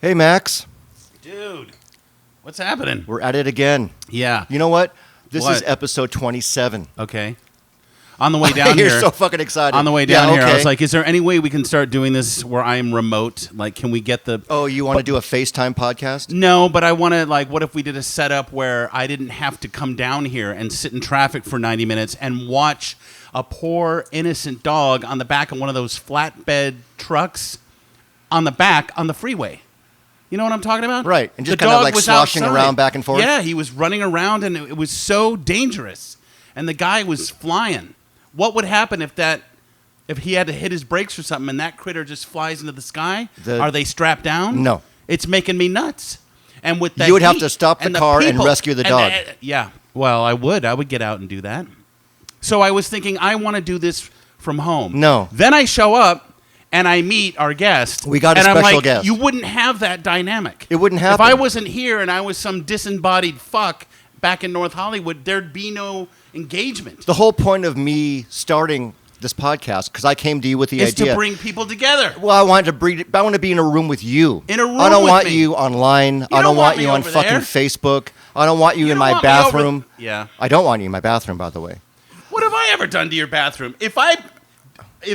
Hey, Max. Dude, what's happening? We're at it again. Yeah. You know what? This What? is episode 27. Okay. On the way down You're here. so fucking excited. On the way down here, okay. I was like, is there any way we can start doing this where I'm remote? Like, can we get the... Oh, you want to do a FaceTime podcast? No, but I want to, like, what if we did a setup where I didn't have to come down here and sit in traffic for 90 minutes and watch a poor, innocent dog on the back of one of those flatbed trucks on the back on the freeway? You know what I'm talking about? Right, and just the kind of dog like was sloshing outside. around back and forth? Yeah, he was running around, and it was so dangerous. And the guy was flying. What would happen if he had to hit his brakes or something and that critter just flies into the sky? Are they strapped down? No. It's making me nuts. And with that You would have to stop the car and rescue the dog. Yeah. Well, I would. I would get out and do that. So I was thinking, I want to do this from home. No. Then I show up and I meet our guest. We got a and I'm special like, guest. You wouldn't have that dynamic. It wouldn't happen. If I wasn't here and I was some disembodied fuck back in North Hollywood, there'd be no engagement. The whole point of me starting this podcast, because I came to you with the is idea. to bring people together. Well, I want to be in a room with you. In a room I don't with want me. you online. I don't want me you on over fucking there. Facebook. I don't want you in don't my want me over- bathroom. Yeah. I don't want you in my bathroom, by the way. What have I ever done to your bathroom? If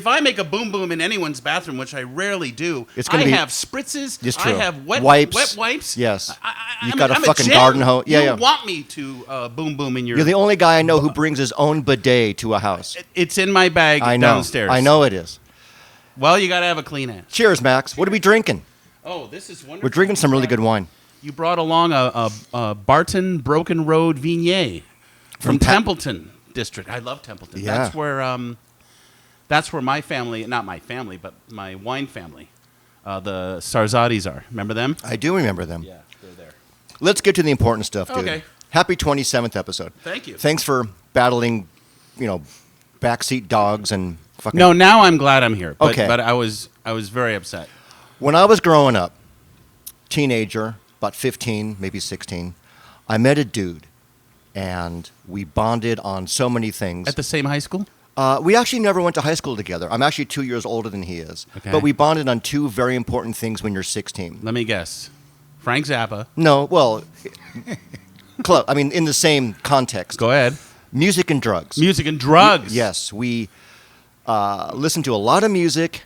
I make a boom boom in anyone's bathroom, which I rarely do, It's gonna I be- have spritzes. It's true. I have wet Wipes. Yes. You've got a I'm fucking gem. garden hose. Yeah, you yeah. want me to boom boom in your... You're the only guy I know who brings his own bidet to a house. It's in my bag I know. downstairs. I know it is. Well, you got to have a clean ass. Cheers, Max. What are we drinking? Oh, this is wonderful. We're drinking some really good wine. You brought along a Barton Broken Road Viognier from Templeton District. I love Templeton. Yeah. That's where my family, not my family, but my wine family, the Sarzatis are. Remember them? I do remember them. Yeah, they're there. Let's get to the important stuff, dude. Okay. Happy 27th episode. Thank you. Thanks for battling, backseat dogs and fucking... No, now I'm glad I'm here. But, Okay. But I was very upset. When I was growing up, teenager, about 15, maybe 16, I met a dude, and we bonded on so many things. At the same high school? We actually never went to high school together. I'm actually 2 years older than he is. Okay. But we bonded on two very important things when you're 16. Let me guess. Frank Zappa. No, well, close. I mean, in the same context. Go ahead. Music and drugs. Music and drugs. Yes, we listened to a lot of music,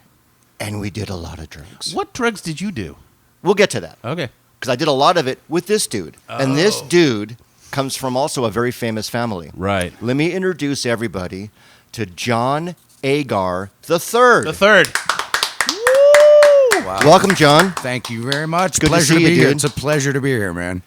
and we did a lot of drugs. What drugs did you do? We'll get to that. Okay. Because I did a lot of it with this dude. And this dude comes from also a very famous family. Right. Let me introduce everybody to John Agar the Third. The third. Wow. Welcome, John. Thank you very much. Good to pleasure see you, be here. dude. It's a pleasure to be here, man.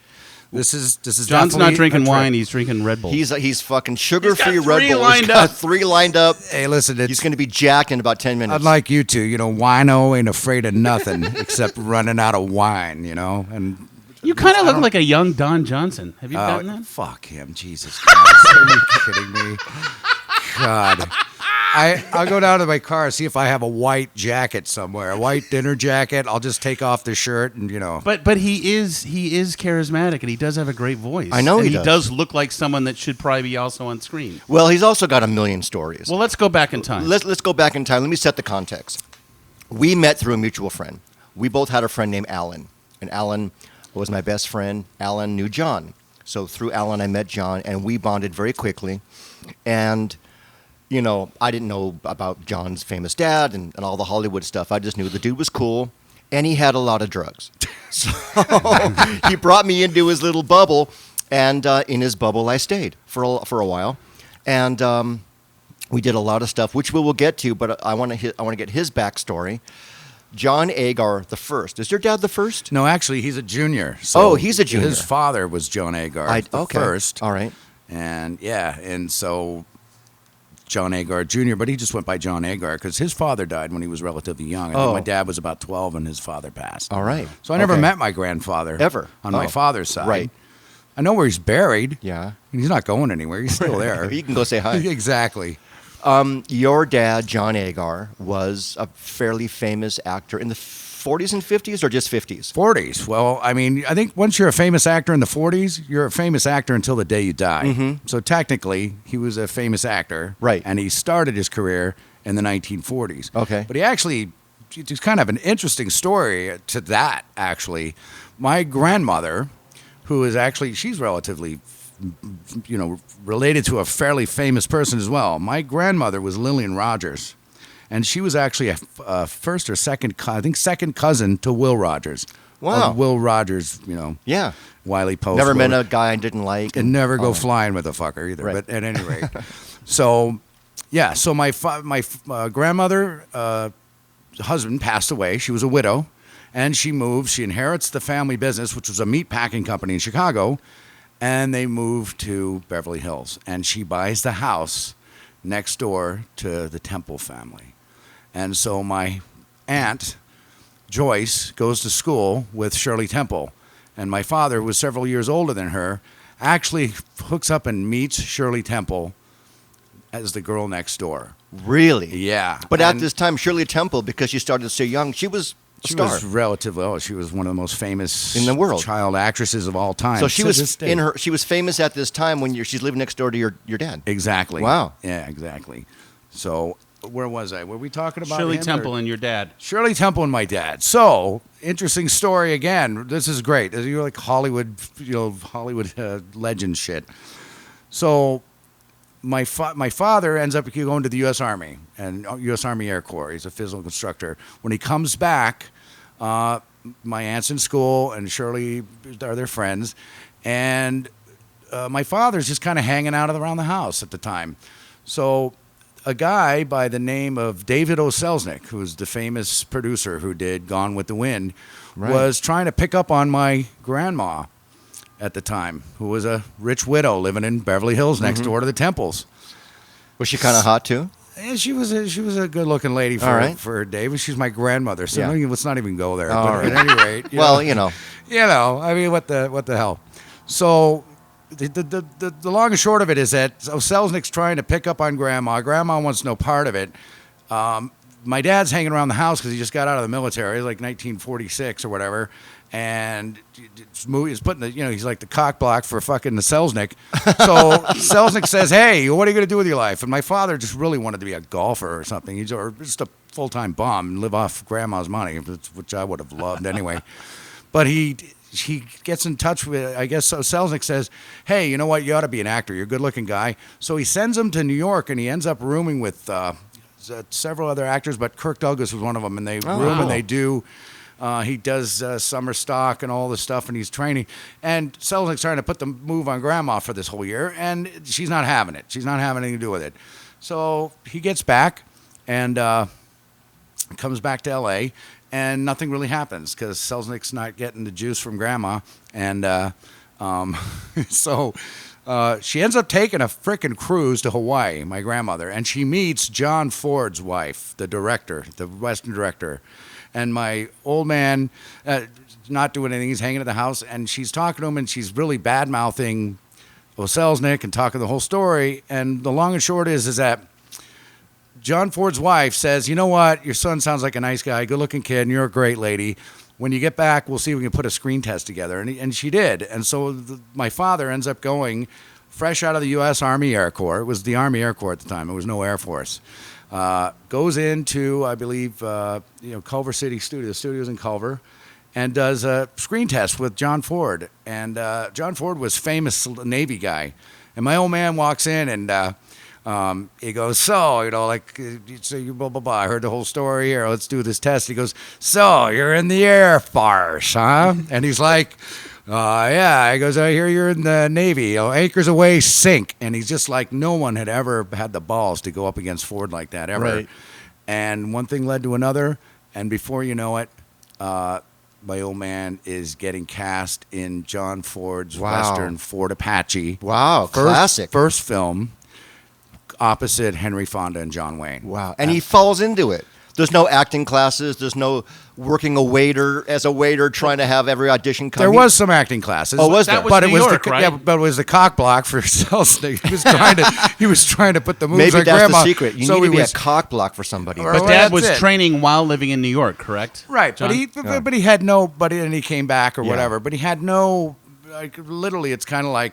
This is John's not definitely drinking a trip. wine. He's drinking Red Bull. He's fucking sugar-free He's got Red three Bull. lined He's got up. 3 lined up. Hey, listen, He's going to be jacked in about 10 minutes. unlike you two, wino ain't afraid of nothing except running out of wine, and you kind of look like a young Don Johnson. Have you gotten that? fuck him, Jesus Christ. Are you kidding me? God. I'll go down to my car, see if I have a white jacket somewhere, a white dinner jacket. I'll just take off the shirt and, But he is charismatic and he does have a great voice. I know and he he does look like someone that should probably be also on screen. Well, he's also got a million stories. Well, let's go back in time. Let's go back in time. Let me set the context. We met through a mutual friend. We both had a friend named Alan, and Alan was my best friend. Alan knew John. So through Alan, I met John, and we bonded very quickly. And, I didn't know about John's famous dad and all the Hollywood stuff. I just knew the dude was cool, and he had a lot of drugs. So he brought me into his little bubble, and in his bubble I stayed for a while. And we did a lot of stuff, which we will get to, but I want to get his backstory. John Agar the First. Is your dad the first? No, actually, he's a junior. So He's a junior. His father was John Agar the first. All right. And so John Agar Jr., but he just went by John Agar because his father died when he was relatively young. I think my dad was about 12 and his father passed. All right. So I never Okay. met my grandfather. Ever. On my father's side. Right. I know where he's buried. Yeah. He's not going anywhere. He's still there. You can go say hi. Exactly. Your dad, John Agar, was a fairly famous actor in the 40s and 50s or just 50s? 40s. Well, I mean, I think once you're a famous actor in the 40s, you're a famous actor until the day you die. Mm-hmm. So technically, he was a famous actor. Right. And he started his career in the 1940s. Okay. But he actually it's kind of an interesting story to that, actually. My grandmother, who is actually, she's relatively, related to a fairly famous person as well. My grandmother was Lillian Rogers, and she was actually a first or second cousin to Will Rogers. Wow. Will Rogers, Yeah. Wiley Post. Never met a guy I didn't like. And never go all flying with a fucker either. Right. But at any rate. So my grandmother husband passed away. She was a widow, and she moved. She inherits the family business, which was a meat packing company in Chicago, and they moved to Beverly Hills. And she buys the house next door to the Temple family. And so my aunt, Joyce, goes to school with Shirley Temple. And my father, who was several years older than her, actually hooks up and meets Shirley Temple as the girl next door. Really? Yeah. But at this time, Shirley Temple, because she started so young, she was a She star. was relatively, she was one of the most famous in the world child actresses of all time. So she to was this day. she was famous at this time when she's living next door to your dad. Exactly. Wow. Yeah, exactly. So where was I? Were we talking about Shirley him, Temple or- and your dad. Shirley Temple and my dad. So interesting story again. This is great. You're like Hollywood, Hollywood legend shit. So my father ends up going to the U.S. Army and U.S. Army Air Corps. He's a physical instructor. When he comes back, my aunt's in school and Shirley are their friends, and my father's just kind of hanging out around the house at the time. So a guy by the name of David O. Selznick, who's the famous producer who did Gone with the Wind, Right. was trying to pick up on my grandma at the time, who was a rich widow living in Beverly Hills next door to the Temples. Was she kind of hot too? And she was a good-looking lady All right. for her day, but she's my grandmother, so Yeah. let's not even go there. All But right. at any rate, Well, I mean, what the hell? So the long and short of it is that Selznick's trying to pick up on Grandma. Grandma wants no part of it. My dad's hanging around the house because he just got out of the military, like 1946 or whatever, and he's putting he's like the cock block for fucking the Selznick. So Selznick says, "Hey, what are you going to do with your life?" And my father just really wanted to be a golfer or something. Or just a full-time bum and live off Grandma's money, which I would have loved anyway. But he gets in touch with, I guess, so Selznick says, "Hey, you know what? You ought to be an actor. You're a good-looking guy." So he sends him to New York, and he ends up rooming with several other actors, but Kirk Douglas was one of them. And they room and they do. He does summer stock and all this stuff, and he's training. And Selznick's trying to put the move on Grandma for this whole year, and she's not having it. She's not having anything to do with it. So he gets back and comes back to L.A., and nothing really happens because Selznick's not getting the juice from Grandma. And so she ends up taking a frickin' cruise to Hawaii, my grandmother, and she meets John Ford's wife, the director, the Western director. And my old man, not doing anything, he's hanging at the house, and she's talking to him, and she's really bad-mouthing Selznick and talking the whole story. And the long and short is that John Ford's wife says, "You know what? Your son sounds like a nice guy, good-looking kid, and you're a great lady. When you get back, we'll see if we can put a screen test together." And she did. And so my father ends up going fresh out of the U.S. Army Air Corps. It was the Army Air Corps at the time. It was no Air Force. Goes into, I believe, Culver City the studios in Culver, and does a screen test with John Ford. And John Ford was famous Navy guy. And my old man walks in and he goes, "So, you blah, blah, blah. I heard the whole story here. Let's do this test." He goes, "So, you're in the Air Force, huh?" And he's like, "Yeah." He goes, "I hear you're in the Navy. Anchors aweigh, sink." And he's just like, no one had ever had the balls to go up against Ford like that, ever. Right. And one thing led to another. And before you know it, my old man is getting cast in John Ford's Wow. Western Ford Apache. Wow, classic. First film opposite Henry Fonda and John Wayne. Wow. And he falls into it. There's no acting classes. There's no working as a waiter trying to have every audition come. There was some acting classes. Oh, was there? That was but New it was York, the, right? Yeah, but it was the cock block for Selznick. He was trying to put the moves Maybe on that's Grandma. the secret. You so need to he be was, a cock block for somebody. Or- But Well, Dad that's was it. training while living in New York, correct? right, John? but he had no. But and he came back or Yeah. whatever. But he had no. Like literally, it's kind of like.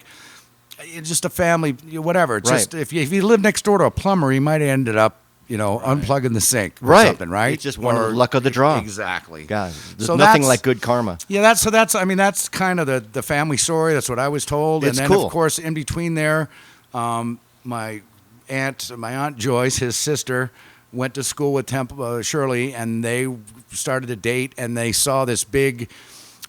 It's just a family, whatever. It's Right. just if you lived next door to a plumber, he might have ended up unplugging the sink or Right. something, right? It's just one of the luck of the draw. Exactly. God, there's So nothing that's- like good karma. Yeah, that's kind of the family story. That's what I was told. It's and then cool. of course in between there, my aunt Joyce, his sister, went to school with Shirley, and they started a date, and they saw this big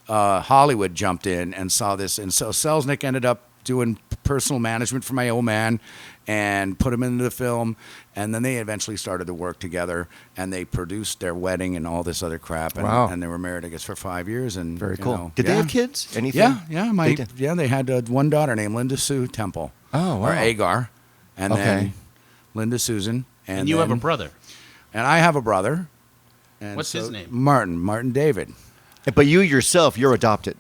Hollywood jumped in and saw this, and so Selznick ended up doing personal management for my old man and put him into the film, and then they eventually started to work together, and they produced their wedding and all this other crap, and, Wow. and they were married, I guess, for 5 years, and Very you cool. know, Did they yeah. have kids? Anything? Yeah, They did. they had one daughter named Linda Sue Temple. Oh, wow. Or Agar, and Okay. then Linda Susan, And you have a brother. and I have a brother. And What's his name? Martin David. But you yourself, you're adopted.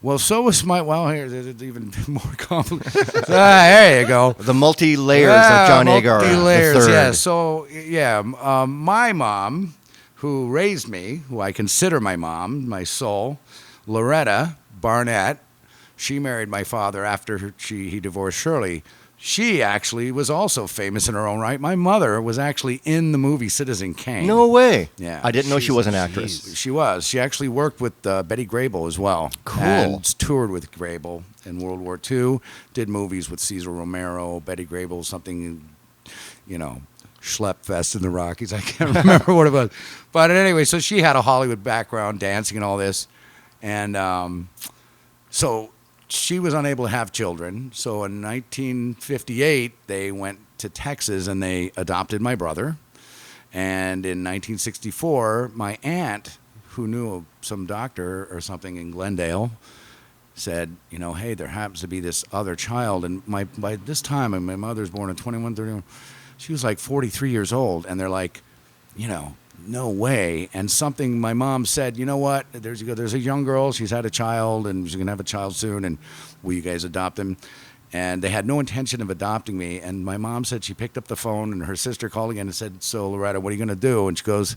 Well, so was my. Well, here it's even more complicated. There you go. The multi-layers of John Agar Multi-layers, the third. yeah. So yeah, my mom, who raised me, who I consider my mom, my soul, Loretta Barnett. She married my father after he divorced Shirley. She actually was also famous in her own right. My mother was actually in the movie Citizen Kane. No way. Yeah. I didn't know she was an actress. She was. She actually worked with Betty Grable as well. Cool. And toured with Grable in World War II. Did movies with Cesar Romero, Betty Grable, something, Schlepp Fest in the Rockies. I can't remember what it was. But anyway, so she had a Hollywood background, dancing and all this. And so she was unable to have children. So in 1958, they went to Texas and they adopted my brother. And in 1964, my aunt, who knew some doctor or something in Glendale, said, hey, there happens to be this other child. And by this time, and my mother's born in 2131, she was like 43 years old. And they're like, no way. And something my mom said, you know what, there's a young girl, she's had a child, and she's going to have a child soon, and will you guys adopt him? And they had no intention of adopting me. And my mom said she picked up the phone, and her sister called again and said, so Loretta, what are you going to do? And she goes,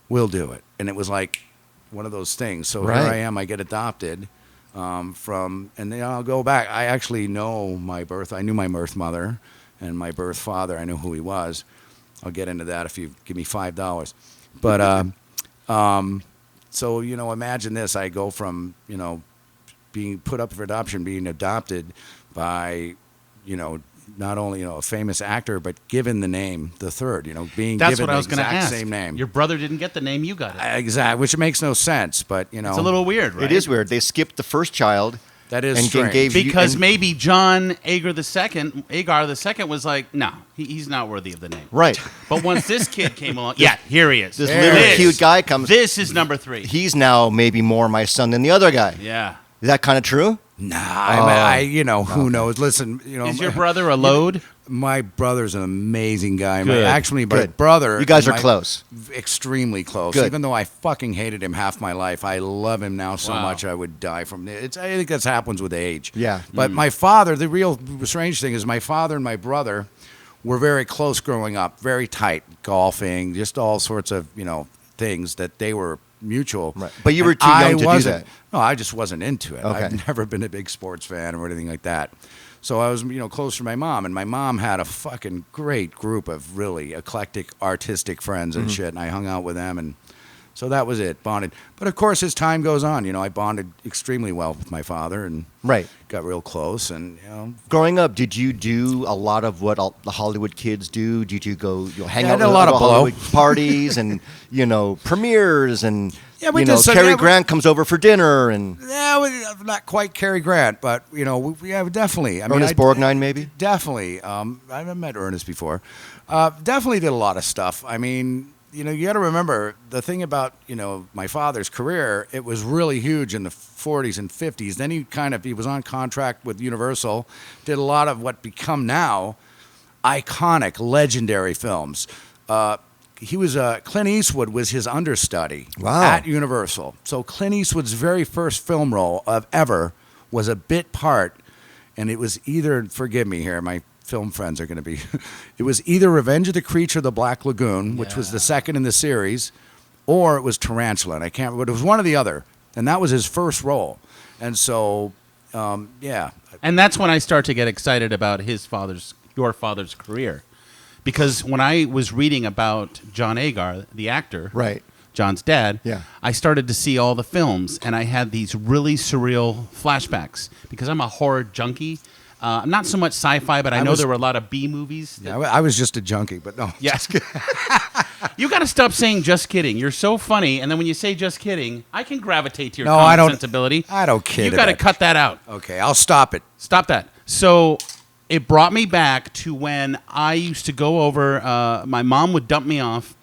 we'll do it. And it was like one of those things. So Right. here I am, I get adopted and then I'll go back. I actually know I knew my birth mother and my birth father. I knew who he was. I'll get into that if you give me $5. But so imagine this: I go from being put up for adoption, being adopted by not only a famous actor, but given the name the third. Being That's given what I was the going to exact ask. same name. Your brother didn't get the name, you got it. Exactly, which makes no sense. But It's a little weird, right? It is weird. They skipped the first child. that is and strange. gave you- Because and- maybe John Agar the second was like, no, he's not worthy of the name. Right. But once this kid came along, yeah, here he is. This There little it is. cute guy comes. This is number 3. He's now maybe more my son than the other guy. Yeah. Is that kind of true? Nah, who knows? Listen, Is your brother a load? My brother's an amazing guy. Good. My Good. brother. You guys are my- close. Extremely close. Good. Even though I fucking hated him half my life, I love him now so Wow. much I would die from it. I think that happens with age. Yeah. But my father, the real strange thing is my father and my brother were very close growing up, very tight, golfing, just all sorts of, things that they were mutual. Right. But you were And too young I to do wasn't. that. No, I just wasn't into it. Okay. I've never been a big sports fan or anything like that. So I was, close to my mom, and my mom had a fucking great group of really eclectic, artistic friends and shit, and I hung out with them, and so that was it, bonded. But of course, as time goes on, I bonded extremely well with my father, and Right. got real close, and Growing up, did you do a lot of what all the Hollywood kids do? Did you go hang Yeah, I out did a with lot of other blow. Hollywood parties and premieres and Yeah, we did some- Cary yeah, we- Grant comes over for dinner and not quite Cary Grant, but yeah, definitely. I mean, Ernest Borgnine maybe. Definitely. I've met Ernest before. Definitely did a lot of stuff. I mean, you got to remember the thing about, my father's career, it was really huge in the 40s and 50s. Then he was on contract with Universal, did a lot of what become now iconic, legendary films. Clint Eastwood was his understudy Wow. at Universal. So Clint Eastwood's very first film role of ever was a bit part, and it was either, forgive me here, my film friends are going to be, it was either Revenge of the Creature, The Black Lagoon, which was the second in the series, or it was Tarantula, and I can't remember, but it was one or the other, and that was his first role. And so, yeah. And that's when I start to get excited about your father's career. because when I was reading about John Agar, the actor, Right. John's dad, Yeah. I started to see all the films, and I had these really surreal flashbacks because I'm a horror junkie. I'm not so much sci-fi, but I know there were a lot of B movies. Yeah, I was just a junkie, but no. Yes. You got to stop saying "just kidding." You're so funny, and then when you say "just kidding," I can gravitate to your comic sensibility. I don't kid. You got to cut that out. Okay, I'll stop it. Stop that. So it brought me back to when I used to go over. My mom would dump me off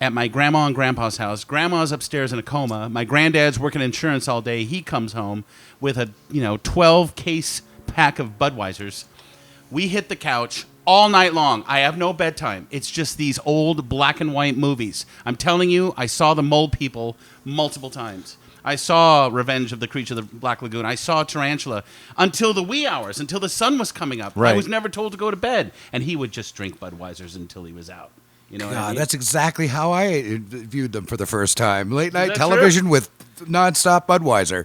at my grandma and grandpa's house. Grandma's upstairs in a coma. My granddad's working insurance all day. He comes home with a 12-case pack of Budweisers. We hit the couch all night long. I have no bedtime. It's just these old black and white movies. I'm telling you, I saw The Mole People multiple times. I saw Revenge of the Creature of the Black Lagoon. I saw Tarantula until the wee hours, until the sun was coming up. Right. I was never told to go to bed. And he would just drink Budweisers until he was out. You know what I mean? That's exactly how I viewed them for the first time. Late night that television with nonstop Budweiser.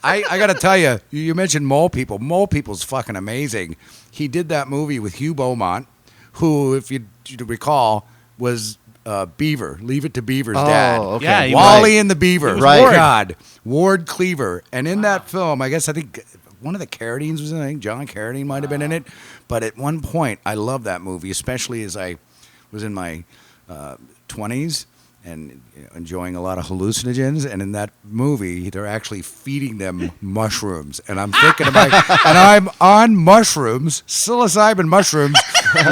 I got to tell you, you mentioned Mole People. Mole People's fucking amazing. He did that movie with Hugh Beaumont, who, if you recall, was Beaver. Leave It to Beaver's dad. Okay. Yeah, he Wally and the Beaver. Right. Ward. God. Ward Cleaver. And in that film, I think one of the Carradines was in it. I think John Carradine might have been in it. But at one point, I love that movie, especially as I was in my 20s and enjoying a lot of hallucinogens. And in that movie, they're actually feeding them mushrooms. And I'm thinking about, and I'm on mushrooms, psilocybin mushrooms,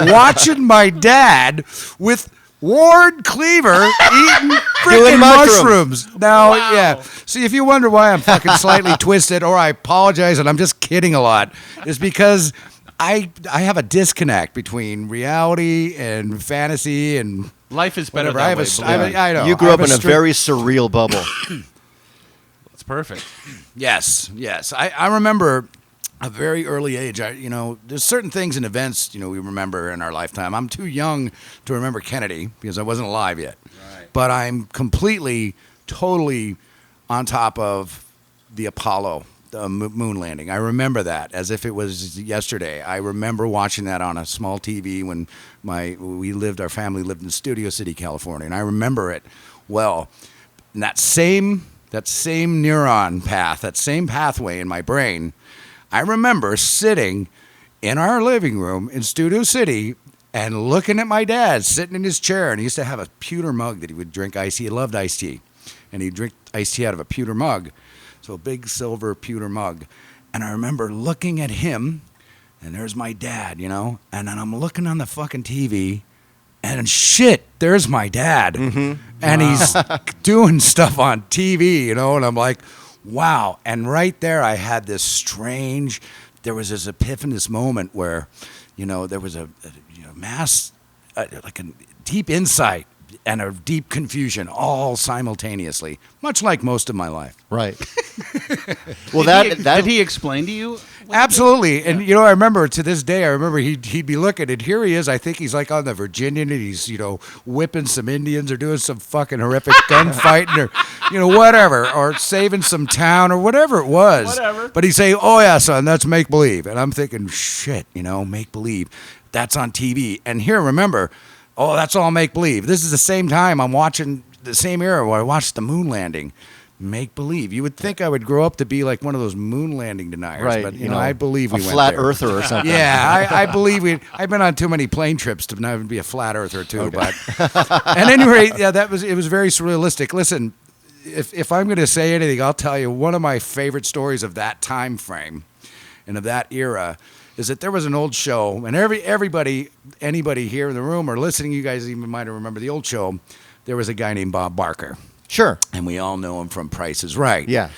watching my dad with Ward Cleaver eating freaking mushrooms. Now, Wow. yeah. See, if you wonder why I'm fucking slightly twisted, or I apologize and I'm just kidding a lot, is because I have a disconnect between reality and fantasy and Life is better whatever. that way. I know. You grew I up have in a strict- very surreal bubble. It's perfect. Yes. I remember a very early age. There's certain things and events, we remember in our lifetime. I'm too young to remember Kennedy because I wasn't alive yet. Right. But I'm completely, totally on top of the Apollo, the moon landing. I remember that as if it was yesterday. I remember watching that on a small TV when our family lived in Studio City, California, and I remember it well. And that same neuron path, that same pathway in my brain, I remember sitting in our living room in Studio City and looking at my dad sitting in his chair, and he used to have a pewter mug that he would drink iced tea. He loved iced tea, and he'd drink iced tea out of a pewter mug. So a big silver pewter mug. And I remember looking at him, and there's my dad, and then I'm looking on the fucking TV, and shit, there's my dad. Mm-hmm. And he's doing stuff on TV, and I'm like, wow. And right there I had there was this epiphanous moment where, there was a mass, like a deep insight and a deep confusion all simultaneously, much like most of my life. Right. Well, Did he explain to you? Absolutely. And, I remember to this day, he'd be looking, and here he is. I think he's like on the Virginian, and he's, whipping some Indians or doing some fucking horrific gunfighting or, whatever, or saving some town or whatever it was. Whatever. But he'd say, oh, yeah, son, that's make-believe. And I'm thinking, shit, make-believe. That's on TV. And here, remember, oh, that's all make-believe. This is the same time I'm watching the same era where I watched the moon landing. Make-believe. You would think I would grow up to be like one of those moon landing deniers, Right. but I believe we a went flat there. earther or something. Yeah, I believe I've been on too many plane trips to not even be a flat earther too. Okay. But at any rate, yeah, it was very surrealistic. Listen, if I'm going to say anything, I'll tell you one of my favorite stories of that time frame and of that era is that there was an old show, and anybody here in the room or listening, you guys even might remember the old show. There was a guy named Bob Barker. Sure. And we all know him from Price is Right. Yeah.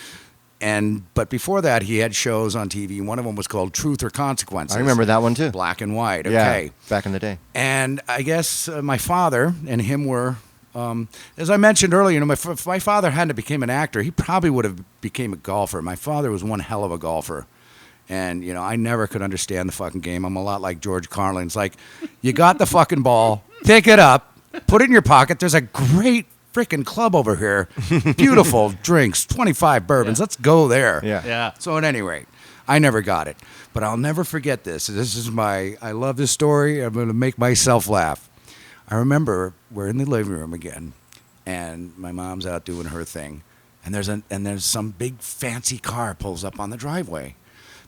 But before that, he had shows on TV. One of them was called Truth or Consequences. I remember that one too. Black and white. Yeah, Okay. back in the day. And I guess my father and him were, as I mentioned earlier, if my father hadn't became an actor, he probably would have became a golfer. My father was one hell of a golfer. And, I never could understand the fucking game. I'm a lot like George Carlin. It's like, you got the fucking ball, pick it up, put it in your pocket. There's a great freaking club over here. Beautiful drinks, 25 bourbons. Yeah. Let's go there. Yeah. So at any rate, I never got it. But I'll never forget this. I love this story. I'm going to make myself laugh. I remember we're in the living room again, and my mom's out doing her thing, and there's some big fancy car pulls up on the driveway.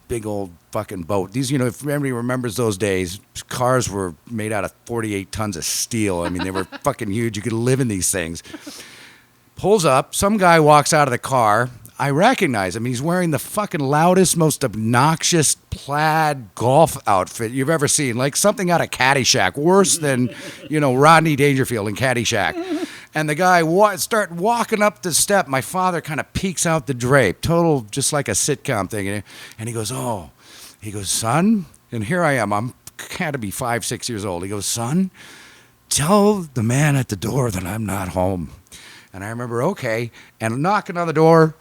Big old fucking boat. These, if anybody remembers those days, cars were made out of 48 tons of steel. I mean, they were fucking huge. You could live in these things. Pulls up. Some guy walks out of the car. I recognize him. He's wearing the fucking loudest, most obnoxious plaid golf outfit you've ever seen. Like something out of Caddyshack. Worse than, Rodney Dangerfield in Caddyshack. And the guy start walking up the step. My father kind of peeks out the drape. Total, just like a sitcom thing. And he goes, oh. He goes, son. And here I am. I'm had to be 5, 6 years old. He goes, son, tell the man at the door that I'm not home. And I remember, okay. And knocking on the door.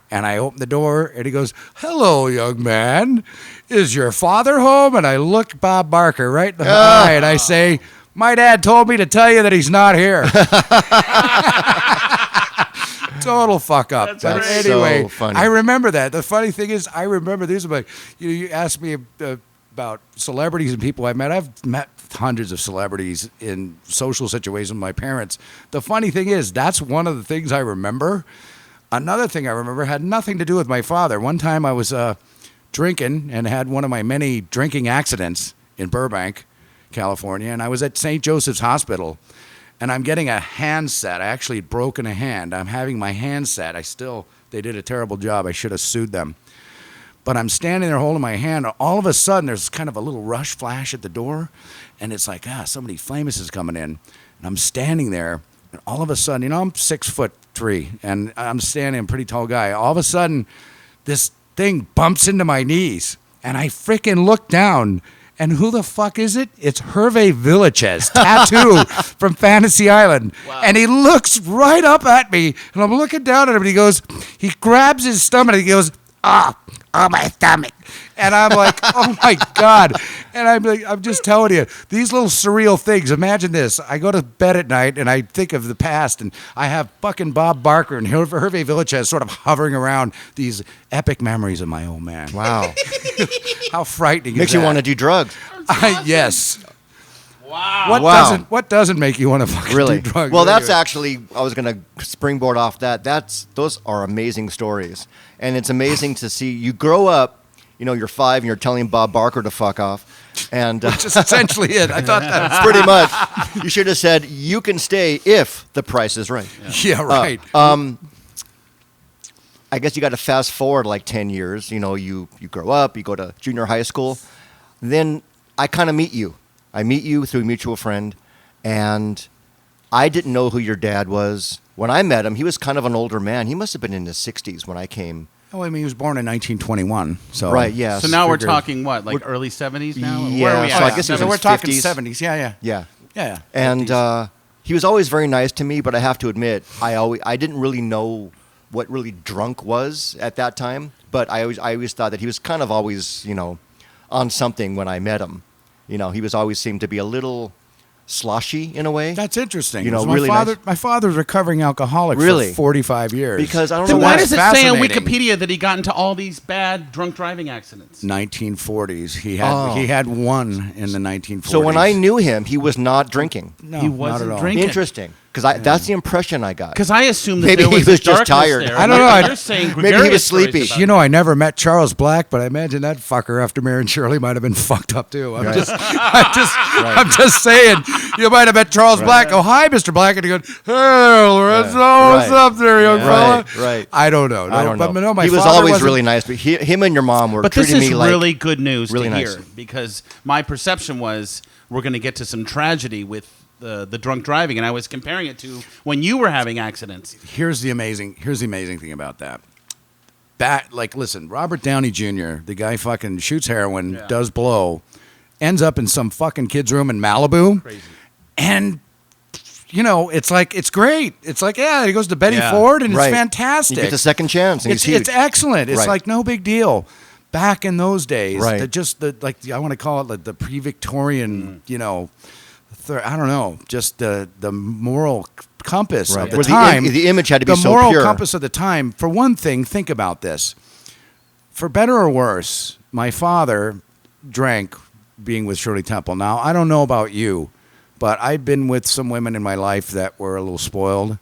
And I open the door, and he goes, hello, young man. Is your father home? And I look Bob Barker right in the eye, and I say, my dad told me to tell you that he's not here. Total fuck up. That's But great. anyway, So funny. I remember that. The funny thing is, I remember these. About you asked me about celebrities and people I met. I've met hundreds of celebrities in social situations with my parents. The funny thing is, that's one of the things I remember. Another thing I remember had nothing to do with my father. One time I was drinking and had one of my many drinking accidents in Burbank, California, and I was at St. Joseph's Hospital, and I'm getting a hand set. I actually had broken a hand. I'm having my hand set. They did a terrible job. I should have sued them. But I'm standing there holding my hand. All of a sudden, there's kind of a little rush flash at the door, and it's like, somebody famous is coming in. And I'm standing there, and all of a sudden, I'm 6'3", and I'm standing, I'm a pretty tall guy. All of a sudden, this thing bumps into my knees, and I freaking look down, and who the fuck is it? It's Hervé Villachez, tattoo from Fantasy Island. Wow. And he looks right up at me, and I'm looking down at him, and he grabs his stomach, and he goes, oh, my stomach. And I'm like, oh my God. And I'm just telling you, these little surreal things. Imagine this. I go to bed at night and I think of the past, and I have fucking Bob Barker and Hervé Villachez sort of hovering around these epic memories of my old man. Wow. How frightening Makes is that? you want to do drugs. Yes. Wow. What doesn't make you want to fucking Really? do drugs? Well, that's actually, I was going to springboard off that. Those are amazing stories. And it's amazing to see you grow up, you're 5 and you're telling Bob Barker to fuck off. And Which is essentially it. I thought that was pretty much. You should have said, you can stay if the price is right. Yeah, right. I guess you got to fast forward like 10 years. You grow up, you go to junior high school. Then I kind of meet you. I meet you through a mutual friend, and I didn't know who your dad was. When I met him, he was kind of an older man. He must have been in his 60s when I came. Oh, I mean, he was born in 1921. So Right, yeah. So now we're talking what, like early 70s now? Yeah, Where are we so at? I guess he was so in we're his talking 50s. 70s. Yeah. Yeah. 50s. And he was always very nice to me, but I have to admit, I didn't really know what really drunk was at that time. But I always thought that he was kind of always, on something when I met him. He was always seemed to be a little sloshy in a way. That's interesting. You know, my really father, nice. My father's a recovering alcoholic Really? for 45 years. Because I don't Then know why why. does it That's say on fascinating. Wikipedia that he got into all these bad drunk driving accidents? 1940s. He Oh. had one in the 1940s. So when I knew him, he was not drinking. no, he not wasn't at all. drinking. Interesting, because that's the impression I got. Because I assumed that Maybe there he was, was a just darkness tired. there. I don't know. You're saying Maybe he was gregarious stories sleepy. about You know, I never met Charles Black, but I imagine that fucker after marrying Shirley might have been fucked up too. I'm just saying. You might have met Charles Black. Oh, hi, Mr. Black, and he goes, "Hey, Lorenzo, what's Right. up there, young fella?" Right. I don't know. I don't know. But no, my he was father always wasn't- really nice, but him and your mom were But this treating is me like really good news really to nice. hear, because my perception was we're going to get to some tragedy with the drunk driving, and I was comparing it to when you were having accidents. Here's the amazing thing about that. Listen, Robert Downey Jr., the guy fucking shoots heroin, Yeah. does blow, ends up in some fucking kid's room in Malibu. Crazy. And, it's like, it's great. It's like, yeah, he goes to Betty Yeah. Ford, and Right. it's fantastic. You get the second chance, and It's he's huge. excellent. It's Right. like no big deal. Back in those days, Right. I want to call it like the pre-Victorian, I don't know, just the moral compass Right. of the Where time. the image had to be the so moral pure. compass of the time. For one thing, think about this. For better or worse, my father drank being with Shirley Temple. Now, I don't know about you, but I've been with some women in my life that were a little spoiled.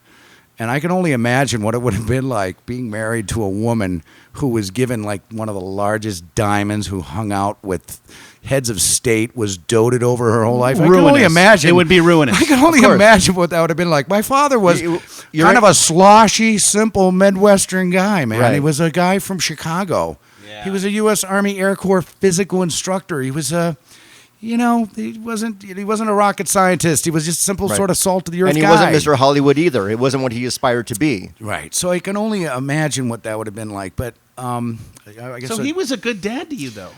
And I can only imagine what it would have been like being married to a woman who was given like one of the largest diamonds, who hung out with heads of state, was doted over her whole life. I can only imagine. It would be ruinous. I can only imagine what that would have been like. My father was kind of a sloshy, simple Midwestern guy, man. Right. He was a guy from Chicago. Yeah. He was a U.S. Army Air Corps physical instructor. He was a... he wasn't a rocket scientist. He was just a simple sort of salt of the earth guy. And he wasn't Mr. Hollywood either. It wasn't what he aspired to be. Right. So I can only imagine what that would have been like. But I guess So he was a good dad to you, though.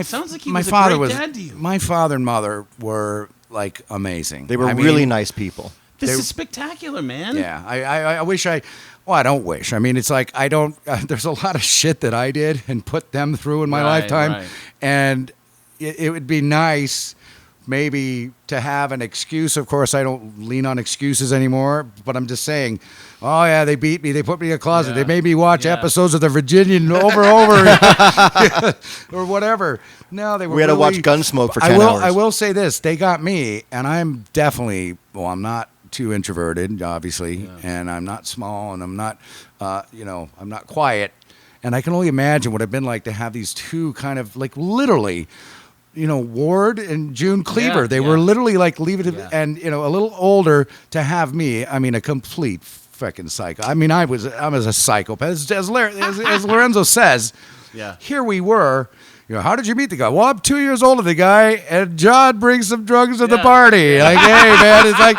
Sounds like he was a great dad to you. My father and mother were like amazing. They were really nice people. This is spectacular, man. Yeah. I wish I. Well, I don't wish. I mean, it's like I don't. There's a lot of shit that I did and put them through in my lifetime, right. and it would be nice maybe to have an excuse. Of course, I don't lean on excuses anymore, but I'm just saying, oh, yeah, they beat me. They put me in a closet. Yeah. They made me watch episodes of The Virginian over or whatever. No, they were We had to watch really- Gunsmoke for 10 hours. I will say this. They got me, and I'm definitely, I'm not too introverted, obviously, and I'm not small, and I'm not, I'm not quiet. And I can only imagine what it'd been like to have these two kind of like literally, Ward and June Cleaver. They were literally like leave it to, and a little older to have me. I mean, a complete fucking psycho. I mean, I was a psychopath. As Lorenzo says, here we were. How did you meet the guy? Well, I'm 2 years older than the guy, and John brings some drugs to the party. Like, hey, man, it's like,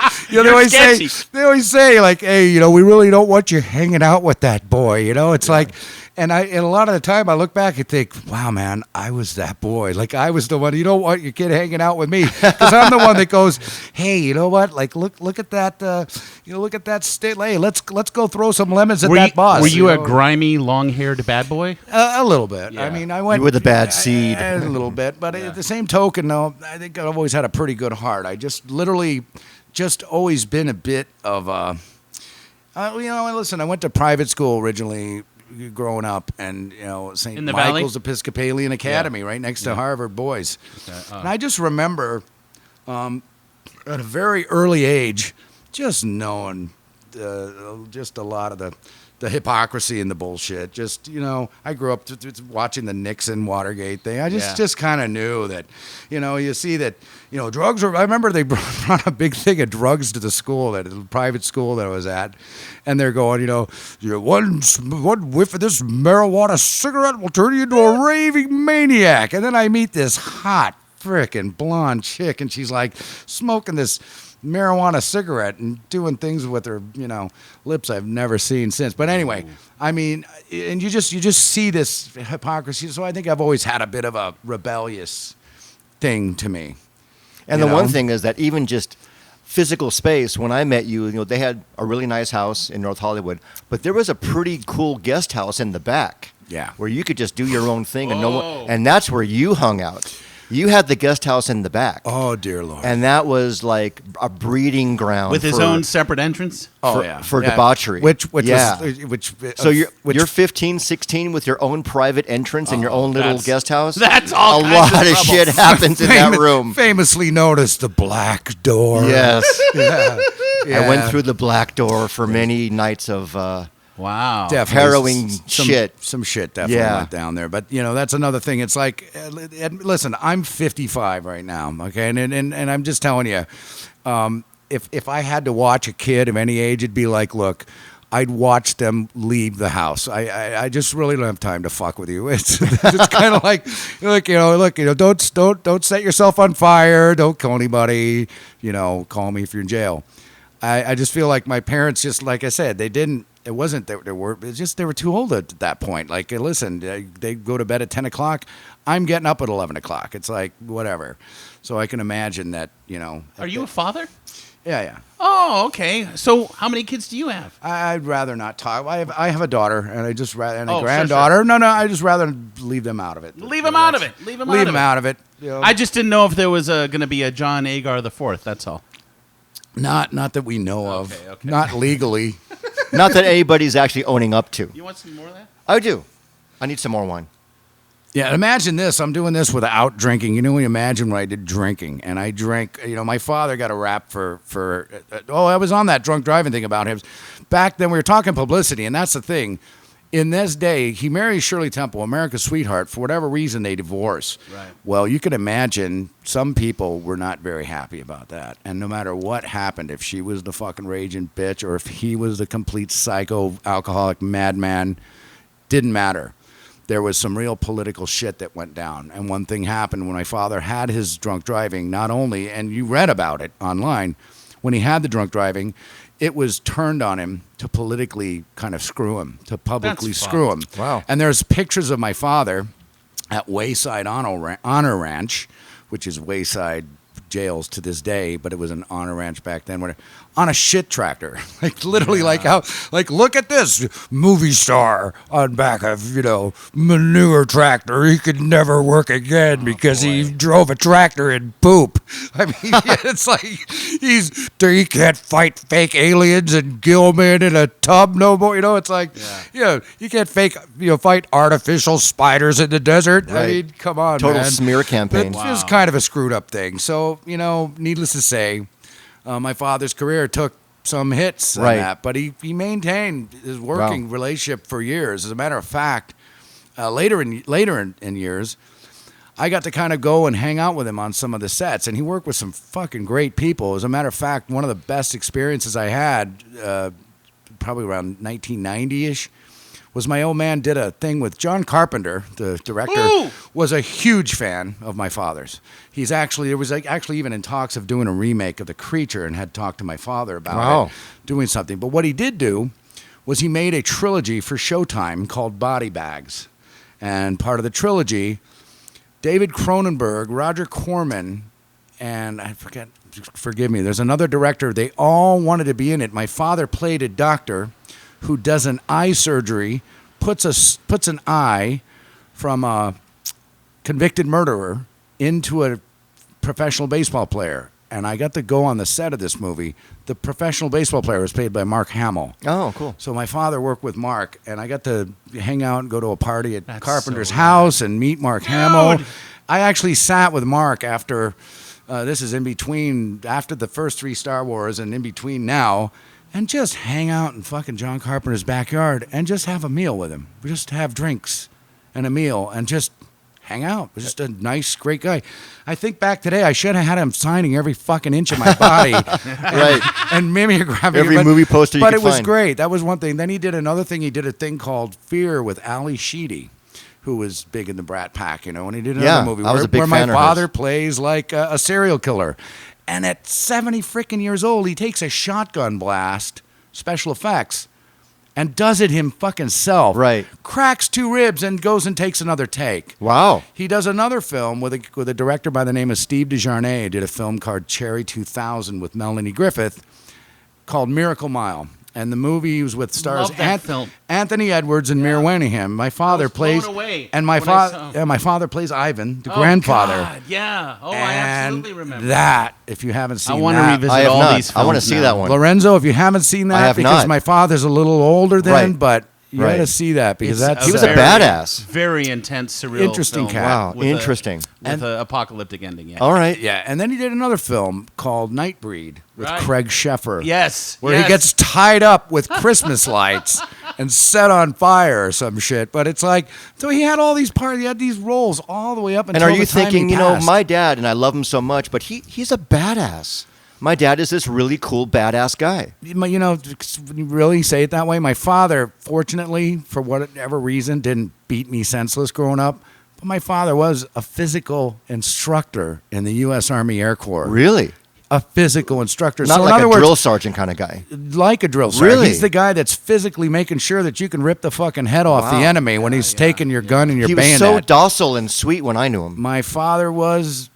they always say, like, hey, we really don't want you hanging out with that boy. It's like, and a lot of the time I look back and think, wow, man, I was that boy. Like, I was the one. You don't want your kid hanging out with me, because I'm the one that goes, hey, you know what? Like, look at that. Look at that state. Hey, let's go throw some lemons at that boss. Were you a grimy, long-haired bad boy? A little bit. Yeah. I mean, I went. You were the bad seed. A little bit, but at the same token, though, I think I've always had a pretty good heart. I just literally, always been a bit of a. Listen, I went to private school originally, growing up, and St. In the Michael's Valley? Episcopalian Academy, right next to Harvard Boys. And I just remember, at a very early age, just knowing just a lot of the hypocrisy and the bullshit. Just, I grew up watching the Nixon Watergate thing. I just kind of knew that, you see that, drugs were, I remember they brought a big thing of drugs to the school, the private school that I was at. And they're going, one whiff of this marijuana cigarette will turn you into a raving maniac. And then I meet this hot frickin' blonde chick, and she's like smoking this marijuana cigarette and doing things with her, lips I've never seen since. But anyway, I mean, and you just see this hypocrisy. So I think I've always had a bit of a rebellious thing to me. And the one thing is that even just physical space, when I met you, they had a really nice house in North Hollywood, but there was a pretty cool guest house in the back. Yeah. Where you could just do your own thing and that's where you hung out. You had the guest house in the back. Oh, dear Lord. And that was like a breeding ground With his own separate entrance? For debauchery. So you're 15, 16 with your own private entrance and your own little guest house. That's all a lot of shit happens in that room. Famously known as the Black Door. Yes. Yeah. I went through the black door for many nights of Wow. Definitely. harrowing shit. Some shit definitely went down there. But, that's another thing. It's like, listen, I'm 55 right now, okay? And I'm just telling you, if I had to watch a kid of any age, it'd be like, look, I'd watch them leave the house. I just really don't have time to fuck with you. It's kind of like, don't set yourself on fire. Don't kill anybody. Call me if you're in jail. I just feel like my parents, just like I said, they didn't. It wasn't that they were. It's just they were too old at that point. Like, listen, they go to bed at 10 o'clock. I'm getting up at 11 o'clock. It's like whatever. So I can imagine that. Are you a father? Yeah. Oh, okay. So how many kids do you have? I'd rather not talk. I have a daughter and a Sure. granddaughter. No, I just rather leave them out of it. Leave them out of it. Leave them out of it. I I just didn't know if there was going to be a John Agar the Fourth. That's all. Not that we know of. Okay. Not legally. Not that anybody's actually owning up to. You want some more of that? I do. I need some more wine. Yeah, imagine this. I'm doing this without drinking. You know, imagine when I did drinking, and I drank. You know, my father got a rap for. I was on that drunk driving thing about him. Back then, we were talking publicity, and that's the thing. In this day, he marries Shirley Temple, America's sweetheart. For whatever reason, they divorce. Right. Well, you can imagine some people were not very happy about that. And no matter what happened, if she was the fucking raging bitch or if he was the complete psycho, alcoholic madman, didn't matter. There was some real political shit that went down. And one thing happened when my father had his drunk driving, not only, and you read about it online, when he had the drunk driving, it was turned on him to politically kind of screw him, to publicly screw him. Wow. And there's pictures of my father at Wayside Honor Ranch, which is Wayside jails to this day, but it was an honor ranch back then, where, on a shit tractor. Like literally like how, like, look at this movie star on back of, manure tractor. He could never work again because he drove a tractor in poop. I mean, it's like he can't fight fake aliens and Gilman in a tub no more. It's like, you can't fight artificial spiders in the desert. Right. I mean, come on, Total man. smear campaign. It's just kind of a screwed up thing. So, needless to say, my father's career took some hits on that, but he maintained his working relationship for years. As a matter of fact, later in years, I got to kind of go and hang out with him on some of the sets, and he worked with some fucking great people. As a matter of fact, one of the best experiences I had, probably around 1990-ish, was my old man did a thing with John Carpenter, the director, was a huge fan of my father's. There was actually even in talks of doing a remake of The Creature, and had talked to my father about it, doing something. But what he did do was he made a trilogy for Showtime called Body Bags. And part of the trilogy, David Cronenberg, Roger Corman, and I forgive me, there's another director, they all wanted to be in it. My father played a doctor who does an eye surgery, puts an eye from a convicted murderer into a professional baseball player. And I got to go on the set of this movie. The professional baseball player was played by Mark Hamill. Oh, cool. So my father worked with Mark, and I got to hang out and go to a party at Carpenter's house and meet Mark Hamill. I actually sat with Mark after, this is in between, after the first 3 Star Wars and in between now, and just hang out in fucking John Carpenter's backyard and just have a meal with him. Just have drinks and a meal and just hang out. Just a nice, great guy. I think back today, I should have had him signing every fucking inch of my body. Right. And mimeographing Every movie poster you could But it was find. great. That was one thing. Then he did another thing. He did a thing called Fear with Ali Sheedy, who was big in the Brat Pack, and he did another movie I was a big where my fan of father hers. plays like a serial killer. And at 70 freaking years old, he takes a shotgun blast, special effects, and does it him fucking self. Right. Cracks 2 ribs and goes and takes another take. Wow. He does another film with a director by the name of Steve DeJarnay. Did a film called Cherry 2000 with Melanie Griffith called Miracle Mile. And the movie was with stars Love that film. Anthony Edwards and Mira Winningham. My father plays, blown away and when I saw- my father plays Ivan, the Oh, grandfather. God, yeah. Oh, I And absolutely remember. that. If you haven't seen I want to that, revisit I have all not. these I want to films see now. that one. Lorenzo, if you haven't seen that, I have because not. my father's a little older then, Right. but you Right. got to see that because It's that's He was a very- badass. Very intense, surreal Interesting film cat. Wow, with interesting. With an apocalyptic ending, yeah. All right. yeah. And then he did another film called Nightbreed with Right. Craig Sheffer. Yes. Where yes. he gets tied up with Christmas lights and set on fire or some shit. But it's like, so he had all these parts, he had these roles all the way up And until are you the time thinking, he passed. my dad, and I love him so much, but he's a badass. My dad is this really cool, badass guy. When you really say it that way, my father, fortunately, for whatever reason, didn't beat me senseless growing up. But my father was a physical instructor in the U.S. Army Air Corps. Really? A physical instructor. Not so in like other a words, drill sergeant kind of guy. like a drill sergeant. Really? He's the guy that's physically making sure that you can rip the fucking head off Wow. the enemy when he's taking your gun and your He was bayonet. so docile and sweet when I knew him. My father was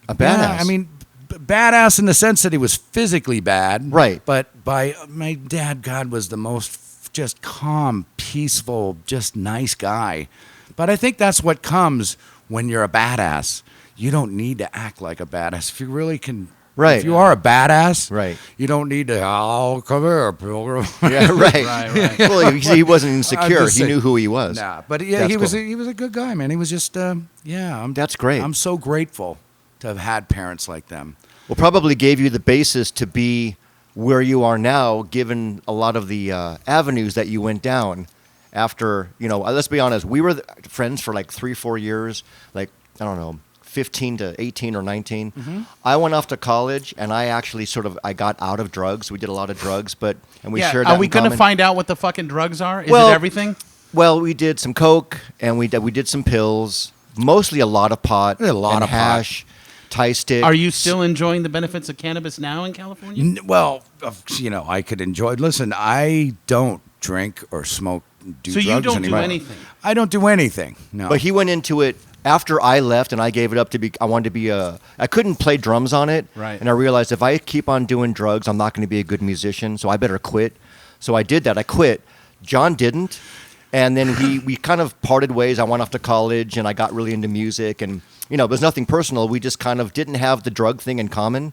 A badass. Yeah, I mean, badass in the sense that he was physically bad. Right. But my dad, God, was the most just calm, peaceful, just nice guy. But I think that's what comes when you're a badass. You don't need to act like a badass. If you really can Right. If you are a badass, Right. you don't need to, oh, come here, pilgrim. Yeah, right. Right. Well, he wasn't insecure. just He saying. knew who he was. Nah, but yeah, That's he was cool. he was a good guy, man. He was just That's great. I'm so grateful to have had parents like them. Well, probably gave you the basis to be where you are now, given a lot of the avenues that you went down after, let's be honest, we were friends for like 3-4 years, like, I don't know, 15 to 18 or 19. Mm-hmm. I went off to college, and I actually I got out of drugs. We did a lot of drugs, and we Yeah, shared are that we in going to common. find out what the fucking drugs are? Is Well, it everything? Well, we did some coke, and we did some pills, mostly a lot of pot, A lot and of pot. hash, Thai stick. Are you still enjoying the benefits of cannabis now in California? Well, I could enjoy. Listen, I don't drink or smoke. Do So you drugs don't do anymore. anything? I don't do anything. No. But he went into it after I left, and I gave it up to be. I wanted to be I couldn't play drums on it, Right. And I realized if I keep on doing drugs, I'm not going to be a good musician. So I better quit. So I did that. I quit. John didn't, and then we kind of parted ways. I went off to college, and I got really into music, and there's nothing personal. We just kind of didn't have the drug thing in common,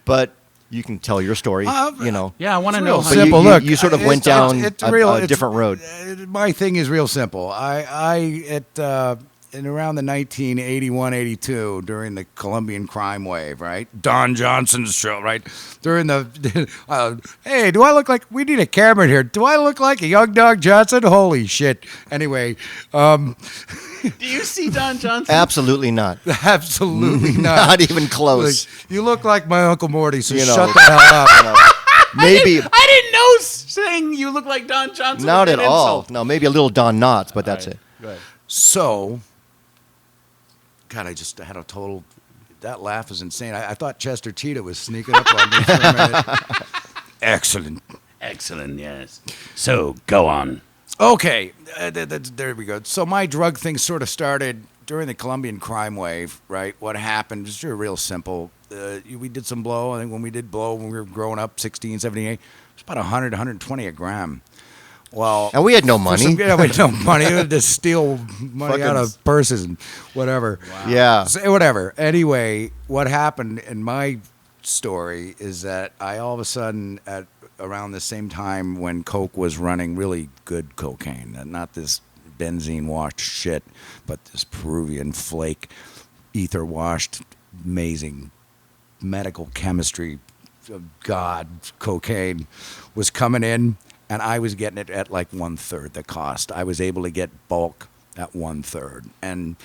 but. You can tell your story, Yeah, I want to It's know. real How simple. you- Look, you sort of went down a different road. My thing is real simple. In around the 1981-82, during the Colombian crime wave, right? Don Johnson's show, right? During the, hey, do I look like, we need a camera here. Do I look like a young Don Johnson? Holy shit. Anyway, Do you see Don Johnson? Absolutely not. absolutely not. Not even close. Like, you look like my Uncle Morty, so You know. shut the hell up. Maybe I didn't know saying you look like Don Johnson. not was at an all. insult. No, maybe a little Don Knotts, but that's All right, it. go ahead. So, God, I just had a total. That laugh is insane. I thought Chester Cheetah was sneaking up on me for a minute. Excellent. Excellent, yes. So, go on. Okay, there we go. So my drug thing sort of started during the Colombian crime wave, right? What happened was real simple. We did some blow. I think when we did blow, when we were growing up, 16, 17, 18, it was about 100, 120 a gram. Well, And we had no for money. we had no money. We had to steal money out Fucking- of purses and whatever. Yeah. So, whatever. Anyway, what happened in my story is that I all of a sudden, at around the same time when Coke was running really good cocaine, not this benzene washed shit, but this Peruvian flake, ether washed, amazing medical chemistry, God, cocaine was coming in. And I was getting it at like 1/3 the cost. I was able to get bulk at 1/3. And,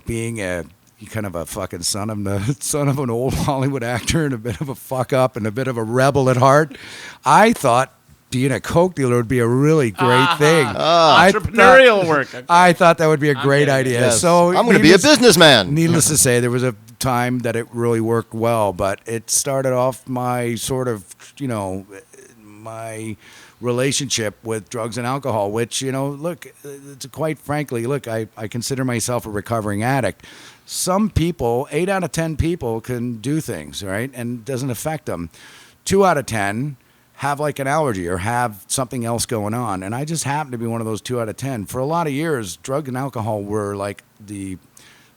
being a kind of a fucking son of an old Hollywood actor and a bit of a fuck up and a bit of a rebel at heart, I thought being a coke dealer would be a really great thing. I Entrepreneurial work. I thought that would be a great getting it. idea. Yes. So I'm going to be a needless- businessman. Needless to say, there was a time that it really worked well, but it started off my sort of, my relationship with drugs and alcohol, which, look, it's quite frankly, look, I consider myself a recovering addict. Some people, 8 out of 10 people can do things, right? And it doesn't affect them. 2 out of 10 have like an allergy or have something else going on. And I just happen to be one of those 2 out of 10. For a lot of years, drug and alcohol were like the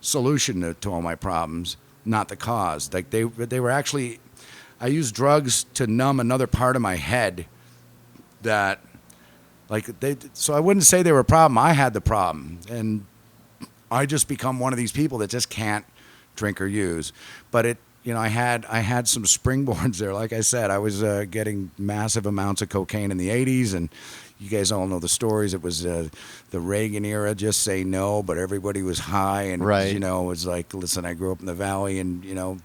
solution to all my problems, not the cause. Like they were actually, I used drugs to numb another part of my head that, so I wouldn't say they were a problem. I had the problem. And I just become one of these people that just can't drink or use. But I had some springboards there. Like I said, I was getting massive amounts of cocaine in the 80s, and you guys all know the stories. It was the Reagan era, just say no, but everybody was high. And, Right. it was like, listen, I grew up in the Valley, and,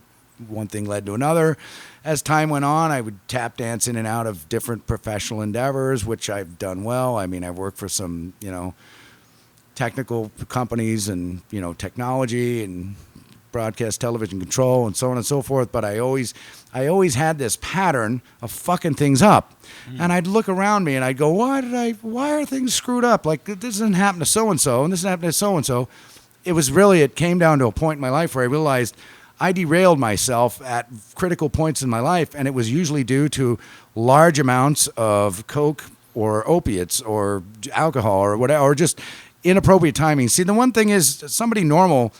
one thing led to another. As time went on, I would tap dance in and out of different professional endeavors, which I've done well. I mean, I've worked for some, technical companies and, technology and broadcast television control and so on and so forth. But I always had this pattern of fucking things up. And I'd look around me and I'd go, why are things screwed up? Like, this doesn't happen to so-and-so and this doesn't happen to so-and-so. It came down to a point in my life where I realized I derailed myself at critical points in my life, and it was usually due to large amounts of coke or opiates or alcohol or whatever, or just inappropriate timing. See, the one thing is somebody normal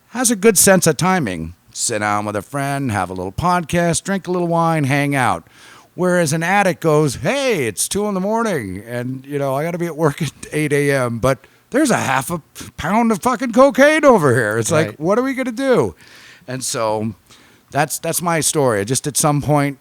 has a good sense of timing. sit down with a friend, have a little podcast, drink a little wine, hang out. Whereas an addict goes, hey, it's 2 a.m. and, I got to be at work at 8 a.m., but there's a half a pound of fucking cocaine over here. It's like, what are we going to do? And so that's my story. Just at some point,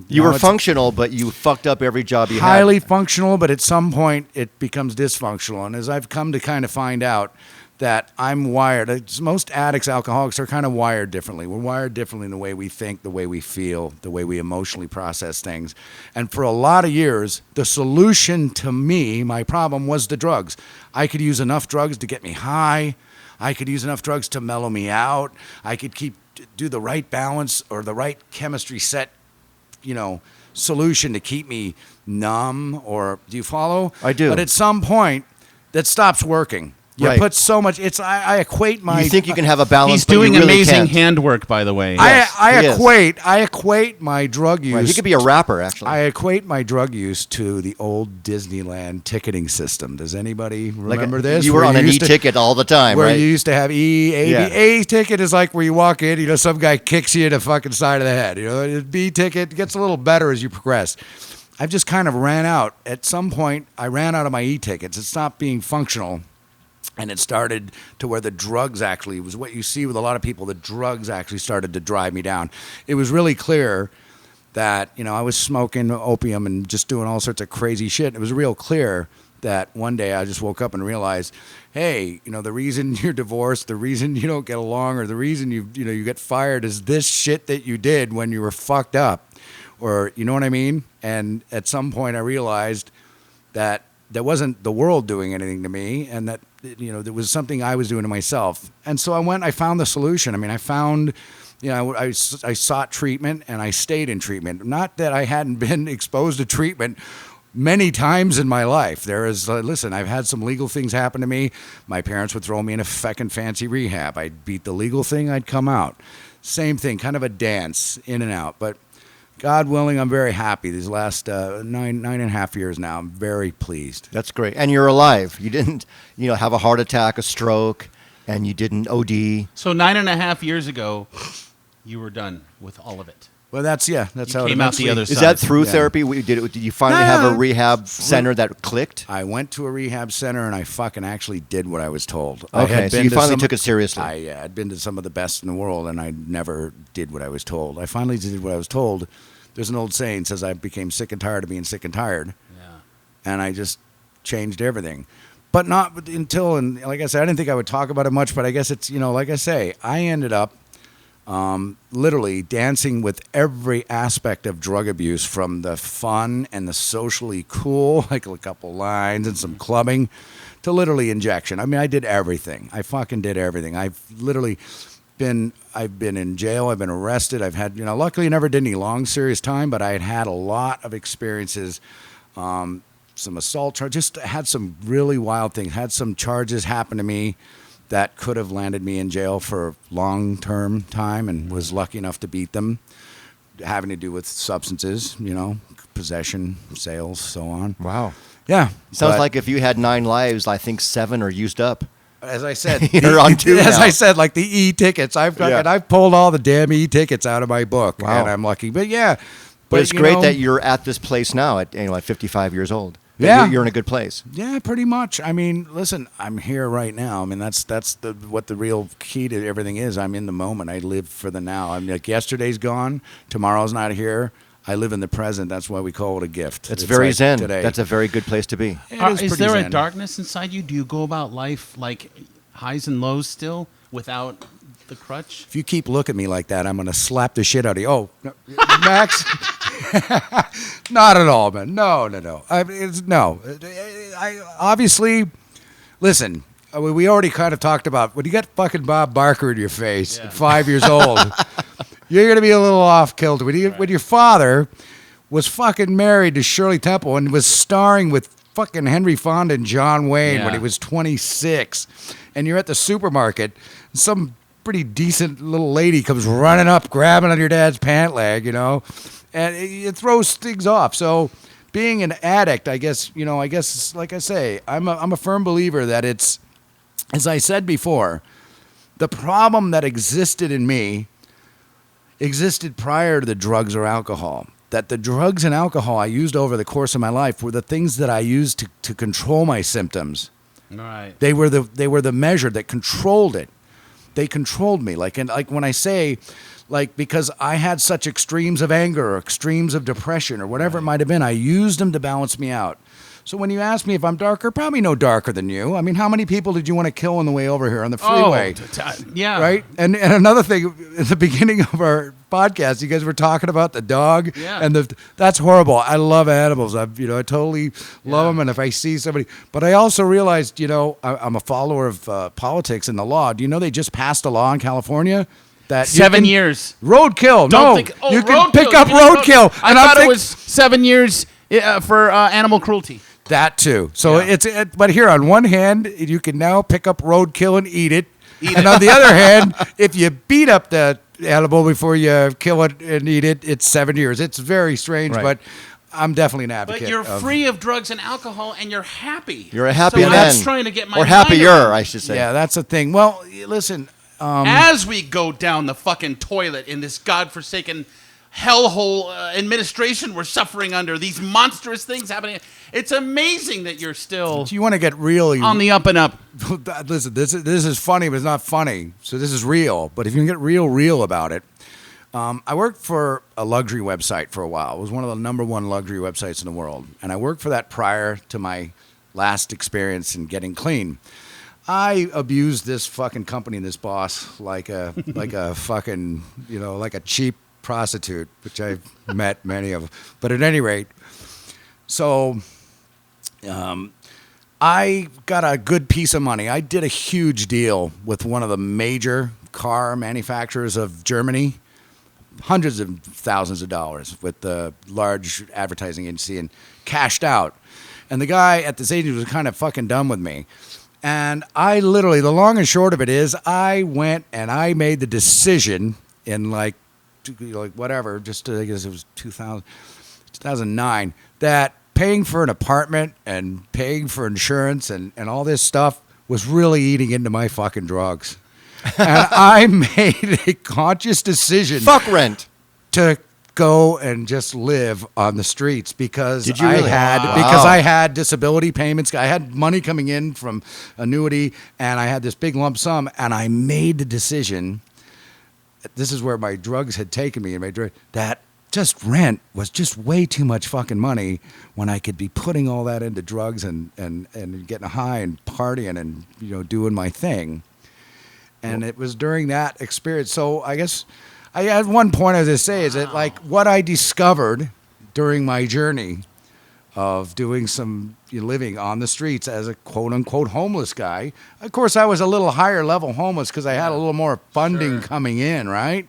you were functional, but you fucked up every job you had. Highly functional, but at some point it becomes dysfunctional. And as I've come to kind of find out that I'm wired, most addicts, alcoholics are kind of wired differently. We're wired differently in the way we think, the way we feel, the way we emotionally process things. And for a lot of years, the solution to me, my problem, was the drugs. I could use enough drugs to get me high. I could use enough drugs to mellow me out. I could do the right balance or the right chemistry set, solution to keep me numb. Or do you follow? I do. But at some point, that stops working. You Right. put so much. I equate my. You think you can have a balance, He's but you doing really amazing can't. handwork, by the way. Yes, he is. I equate my drug use. Right, he could be a rapper, actually. I equate my drug use to the old Disneyland ticketing system. Does anybody remember this? You were Where on an used to- e-ticket all the time, Where right? you used to have A, Yeah. B. A ticket is like where you walk in, some guy kicks you in the fucking side of the head. B ticket gets a little better as you progress. I've just kind of ran out. At some point, I ran out of my e-tickets. It stopped being functional. And it started to where the drugs actually was what you see with a lot of people. The drugs actually started to drive me down. It was really clear that, I was smoking opium and just doing all sorts of crazy shit. It was real clear that one day I just woke up and realized, hey, the reason you're divorced, the reason you don't get along, or the reason you get fired is this shit that you did when you were fucked up. Or, you know what I mean? And at some point I realized that there wasn't the world doing anything to me, and that there was something I was doing to myself. And so I found the solution. I mean, I found, I sought treatment and I stayed in treatment. Not that I hadn't been exposed to treatment many times in my life. There is, listen, I've had some legal things happen to me. My parents would throw me in a feckin' fancy rehab. I'd beat the legal thing, I'd come out. Same thing, kind of a dance in and out. But God willing, I'm very happy. These last 9.5 years now, I'm very pleased. That's great. And you're alive. You didn't, have a heart attack, a stroke, and you didn't OD. So 9.5 years ago, you were done with all of it. Well, that's You how it came out the eventually- other Is side. that through Yeah. therapy? Did you finally have a rehab center that clicked? I went to a rehab center and I fucking actually did what I was told. I Okay, had so been you to finally some- took it seriously. I'd been to some of the best in the world and I never did what I was told. I finally did what I was told. There's an old saying says I became sick and tired of being sick and tired. Yeah. And I just changed everything. But not until, and like I said, I didn't think I would talk about it much, but I guess it's, like I say, I ended up literally dancing with every aspect of drug abuse, from the fun and the socially cool, like a couple lines and some clubbing, to literally injection. I mean, I did everything. I fucking did everything. I've been in jail. I've been arrested. I've had, luckily I never did any long, serious time, but I had a lot of experiences, some assault charges, just had some really wild things, had some charges happen to me that could have landed me in jail for long-term time, and was lucky enough to beat them, having to do with substances, possession, sales, so on. Wow. Yeah. Sounds but like if you had 9 lives, I think 7 are used up. as I said, You're on 2 as now. I said, like the e-tickets, I've pulled all the damn e-tickets out of my book, Wow. and I'm lucky. But yeah. But it's great that you're at this place now at 55 years old. That Yeah. You're in a good place. Yeah, pretty much. I mean, listen, I'm here right now. I mean, that's what the real key to everything is. I'm in the moment. I live for the now. I'm like, yesterday's gone, tomorrow's not here. I live in the present. That's why we call it a gift. That's It's very like zen. today. That's a very good place to be. It Is pretty there a zen. darkness inside you? Do you go about life like highs and lows still without the crutch? If you keep looking at me like that, I'm going to slap the shit out of you. Oh, no, Max? Not at all, man. No. I obviously, listen, we already kind of talked about when you got fucking Bob Barker in your face at 5 years old, you're going to be a little off kilter. When your father was fucking married to Shirley Temple and was starring with fucking Henry Fonda and John Wayne when he was 26, and you're at the supermarket, and some pretty decent little lady comes running up, grabbing on your dad's pant leg, and it throws things off. So being an addict, I guess, like I say, I'm a firm believer that it's, as I said before, the problem that existed in me existed prior to the drugs or alcohol. That the drugs and alcohol I used over the course of my life were the things that I used to control my symptoms. Right. They were the measure that controlled it. They controlled me. Like when I say, like, because I had such extremes of anger or extremes of depression or whatever it might have been, I used them to balance me out. So when you ask me if I'm darker, probably no darker than you. I mean, how many people did you want to kill on the way over here on the freeway? Yeah. Right? And another thing, at the beginning of our podcast, you guys were talking about the dog. Yeah. And that's horrible. I love animals. I totally love them. And if I see somebody, but I also realized, I'm a follower of politics and the law. Do you know they just passed a law in California? That 7 years. Roadkill. No, you can pick up roadkill. I thought it was 7 years for animal cruelty. That too. So but here on one hand, you can now pick up roadkill and eat it. And on the other hand, if you beat up the animal before you kill it and eat it, it's 7 years. It's very strange, but I'm definitely an advocate. But you're free of drugs and alcohol, and you're happy. You're a happy man. man. Trying to get my or mind happier, around. I should say. Yeah, that's the thing. Well, listen. As we go down the fucking toilet in this godforsaken hellhole administration we're suffering under, these monstrous things happening, it's amazing that you're still Do you want to get real? on the up and up. Listen, this is funny, but it's not funny. So this is real. But if you can get real about it, I worked for a luxury website for a while. It was one of the number one luxury websites in the world, and I worked for that prior to my last experience in getting clean. I abused this fucking company and this boss like a fucking like a cheap prostitute, which I've met many of. But at any rate, so I got a good piece of money. I did a huge deal with one of the major car manufacturers of Germany, hundreds of thousands of dollars with the large advertising agency, and cashed out. And the guy at this agency was kind of fucking done with me. And I literally, the long and short of it is, I went and I made the decision in whatever, just I guess it was 2009, that paying for an apartment and paying for insurance and all this stuff was really eating into my fucking drugs. And I made a conscious decision. Fuck rent. To go and just live on the streets because Did you really? I had disability payments. I had money coming in from annuity, and I had this big lump sum, and I made the decision. This is where my drugs had taken me, and that just rent was just way too much fucking money when I could be putting all that into drugs and getting high and partying and doing my thing. And it was during that experience. So I guess I had one point I was going to say is that what I discovered during my journey of doing some living on the streets as a quote unquote homeless guy. Of course, I was a little higher level homeless because I had a little more funding coming in, right?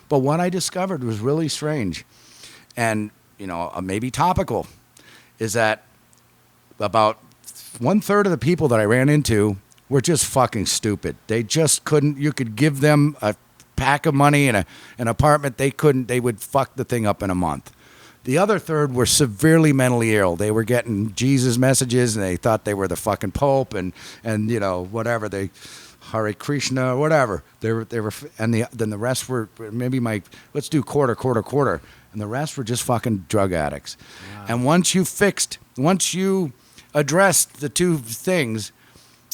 But what I discovered was really strange, and maybe topical, is that about 1/3 of the people that I ran into were just fucking stupid. They just couldn't. You could give them a pack of money and an apartment, they couldn't. They would fuck the thing up in a month. The other third were severely mentally ill. They were getting Jesus messages, and they thought they were the fucking Pope, and whatever they, Hare Krishna, whatever. They were, and then the rest were maybe let's do quarter, and the rest were just fucking drug addicts. Wow. And once you addressed the two things.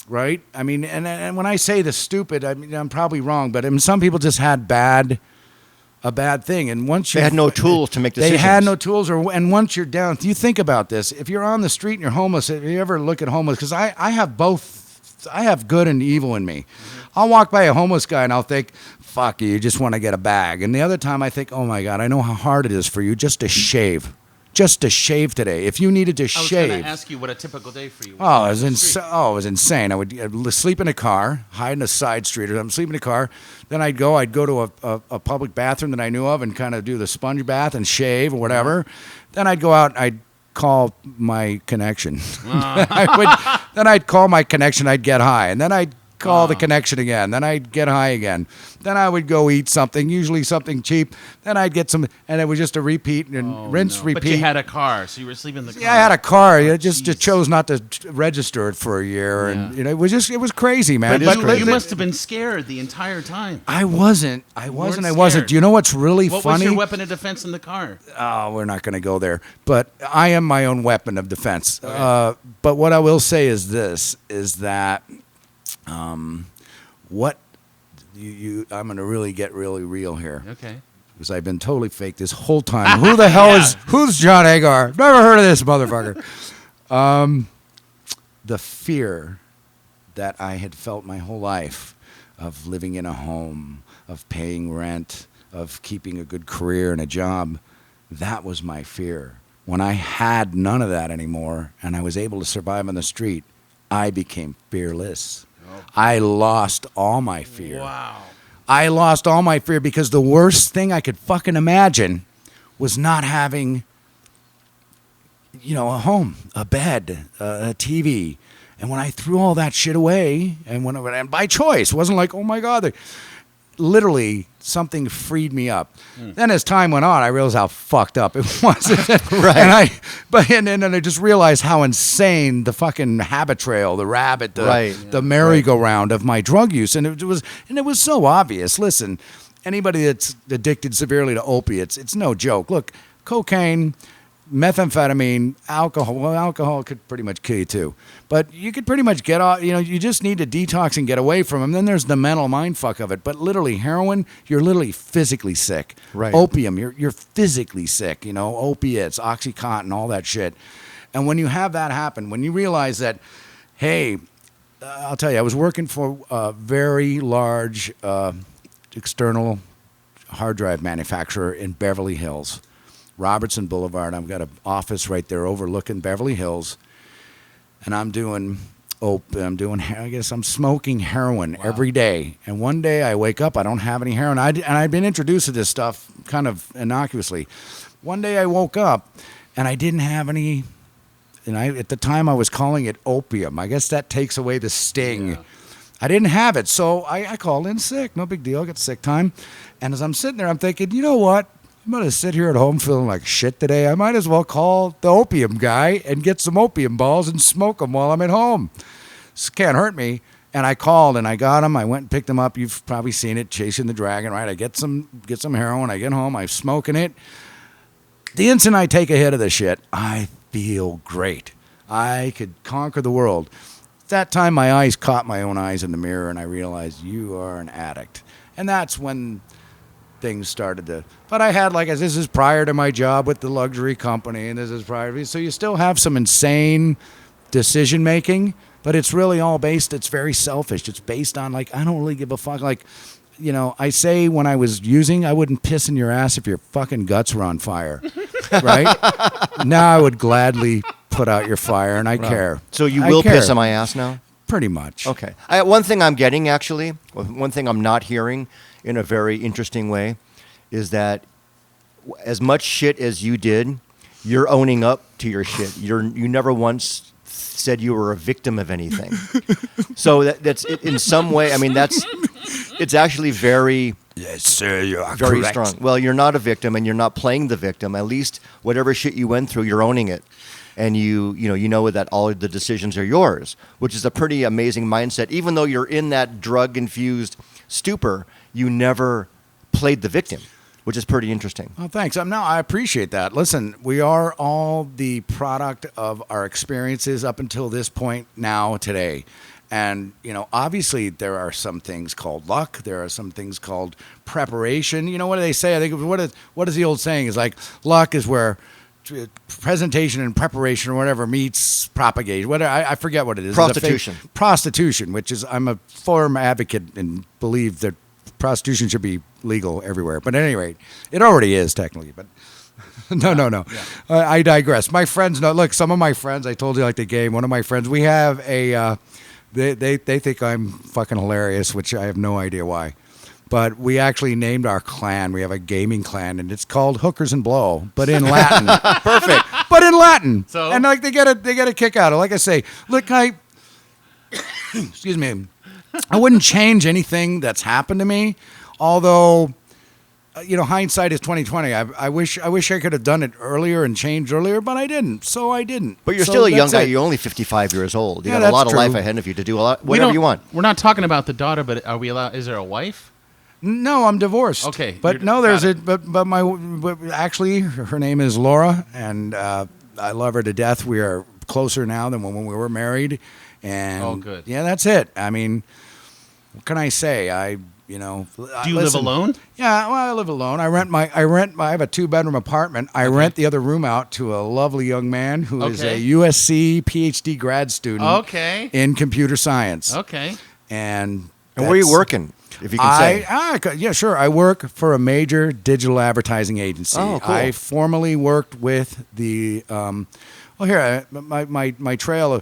Right? I mean, and when I say the stupid, I mean, I'm probably wrong, but some people just had a bad thing. And once they had no tools to make decisions. They had no tools, and once you're down, you think about this. If you're on the street and you're homeless, if you ever look at homeless, because I have both, I have good and evil in me. Mm-hmm. I'll walk by a homeless guy and I'll think, fuck you just want to get a bag. And the other time I think, oh my God, I know how hard it is for you just to shave. Just to shave today. If you needed to shave. I was going to ask you what a typical day for you was. It was insane. I would sleep in a car, hide in a side street, or I'm sleeping in a car. Then I'd go to a public bathroom that I knew of and kind of do the sponge bath and shave or whatever. Then I'd go out and I'd call my connection. Then I'd call my connection. I'd get high. And then I'd call the connection again. Then I'd get high again. Then I would go eat something, usually something cheap. Then I'd get some, and it was just a repeat and rinse, repeat. But you had a car, so you were sleeping in the car. Yeah, I had a car. I just chose not to register it for a year, and it was crazy, man. But you must have been scared the entire time. I wasn't. Do you know what's really funny? What was your weapon of defense in the car? Oh, we're not going to go there. But I am my own weapon of defense. Okay. But what I will say is this: is that what I'm going to really get really real here. Okay. Because I've been totally fake this whole time. Who the hell who's John Agar? Never heard of this motherfucker. The fear that I had felt my whole life of living in a home, of paying rent, of keeping a good career and a job, that was my fear. When I had none of that anymore and I was able to survive on the street, I became fearless. Okay. I lost all my fear. Wow. I lost all my fear because the worst thing I could fucking imagine was not having, a home, a bed, a TV. And when I threw all that shit away, and by choice, it wasn't like, oh my God, literally something freed me up. Then as time went on, I realized how fucked up it was. Right. And I just realized how insane the fucking habit trail, the rabbit, the merry-go-round of my drug use. And it was so obvious. Listen, anybody that's addicted severely to opiates, it's no joke. Look, cocaine, methamphetamine, alcohol. Well, alcohol could pretty much kill you too. But you could pretty much get off, you just need to detox and get away from them. Then there's the mental mind fuck of it. But literally, heroin, you're literally physically sick. Right. Opium, you're physically sick. Opiates, Oxycontin, all that shit. And when you have that happen, when you realize that, hey, I'll tell you, I was working for a very large external hard drive manufacturer in Beverly Hills. Robertson Boulevard. I've got an office right there overlooking Beverly Hills, and I'm smoking heroin every day. And one day I wake up, I don't have any heroin. I'd been introduced to this stuff kind of innocuously. One day I woke up, and I didn't have any. And at the time I was calling it opium. I guess that takes away the sting. Yeah. I didn't have it, so I called in sick. No big deal. I got sick time. And as I'm sitting there, I'm thinking, you know what? I'm going to sit here at home feeling like shit today. I might as well call the opium guy and get some opium balls and smoke them while I'm at home. This can't hurt me. And I called and I got them. I went and picked them up. You've probably seen it, Chasing the Dragon, right? I get some heroin. I get home. I'm smoking it. The instant I take a hit of the shit, I feel great. I could conquer the world. At that time, my eyes caught my own eyes in the mirror and I realized you are an addict. And that's when things started to, but I had this is prior to my job with the luxury company, and this is prior to me. So you still have some insane decision making, but it's really all it's very selfish. It's based on I don't really give a fuck. I say when I was using, I wouldn't piss in your ass if your fucking guts were on fire, right? Now I would gladly put out your fire, and I care. So you will piss on my ass now? Pretty much. Okay. One thing I'm getting, actually, one thing I'm not hearing in a very interesting way, is that as much shit as you did, you're owning up to your shit. You never once said you were a victim of anything. So that's in some way. I mean, it's actually very. Yes, sir. You are very correct. Strong. Well, you're not a victim, and you're not playing the victim. At least whatever shit you went through, you're owning it. And you know that all of the decisions are yours, which is a pretty amazing mindset. Even though you're in that drug-infused stupor, you never played the victim, which is pretty interesting. Well, thanks. I appreciate that. Listen, we are all the product of our experiences up until this point now today. And, obviously there are some things called luck. There are some things called preparation. What do they say? I think what is the old saying is luck is where presentation and preparation or whatever meets propagation. Whatever, I forget what it is. Prostitution, which is, I'm a firm advocate and believe that prostitution should be legal everywhere. But at any rate, it already is technically. But no. Yeah. I digress. My friends know. Look, some of my friends, I told you the game. One of my friends, we have a. They think I'm fucking hilarious, which I have no idea why. But we actually named our clan. We have a gaming clan, and it's called Hookers and Blow, but in Latin. Perfect. But in Latin. So? And they get a kick out of it. Like I say, look, excuse me. I wouldn't change anything that's happened to me, although. Hindsight is 20/20. I wish I could have done it earlier and changed earlier, but I didn't. So I didn't. But you're So still a young that's guy. it. You're only 55 years old. You Yeah, got a lot that's of life true. ahead of you to do a lot, whatever you want. We're not talking about the daughter, but are we allowed? Is there a wife? No, I'm divorced. Okay, but you're- no, there's got a but actually her name is Laura, and I love her to death. We are closer now than when we were married, and Oh, good. Yeah, that's it. I mean, what can I say? Do you live alone? Yeah, well, I live alone. I have a 2-bedroom apartment. I rent the other room out to a lovely young man who is a Okay. USC PhD grad student Okay. in computer science. Okay. And And where are you that's- working, if you can say? yeah, sure. I work for a major digital advertising agency. Oh, cool. I formerly worked with the. My trail of.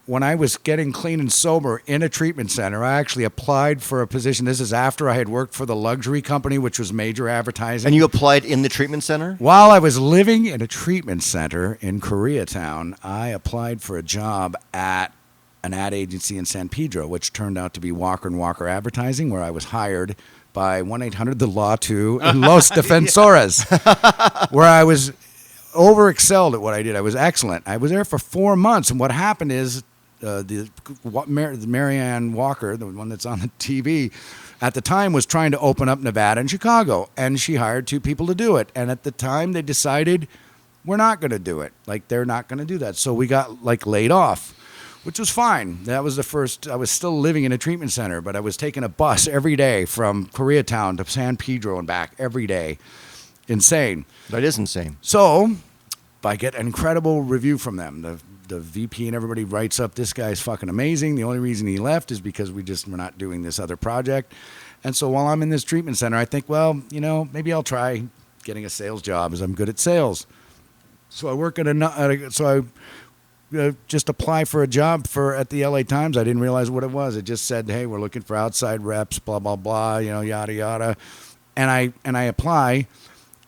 When I was getting clean and sober in a treatment center, I actually applied for a position. This is after I had worked for the luxury company, which was major advertising. And you applied in the treatment center? While I was living in a treatment center in Koreatown, I applied for a job at an ad agency in San Pedro, which turned out to be Walker & Walker Advertising, where I was hired by 1-800-THE-LAW-2 and Los Defensores, where I was overexcelled at what I did. I was excellent. I was there for 4 months, and what happened is Marianne Walker, the one that's on the TV, at the time was trying to open up Nevada and Chicago, and she hired 2 people to do it. And at the time, they decided we're not going to do it. Like, they're not going to do that. So we got laid off, which was fine. That was the first. I was still living in a treatment center, but I was taking a bus every day from Koreatown to San Pedro and back every day. Insane. That is insane. So I get an incredible review from them. The VP and everybody writes up, this guy's fucking amazing. The only reason he left is because we're not doing this other project. And so while I'm in this treatment center, I think, well, maybe I'll try getting a sales job, as I'm good at sales. So I work at just apply for a job at the LA Times. I didn't realize what it was. It just said, hey, we're looking for outside reps, blah, blah, blah, yada, yada. And I apply.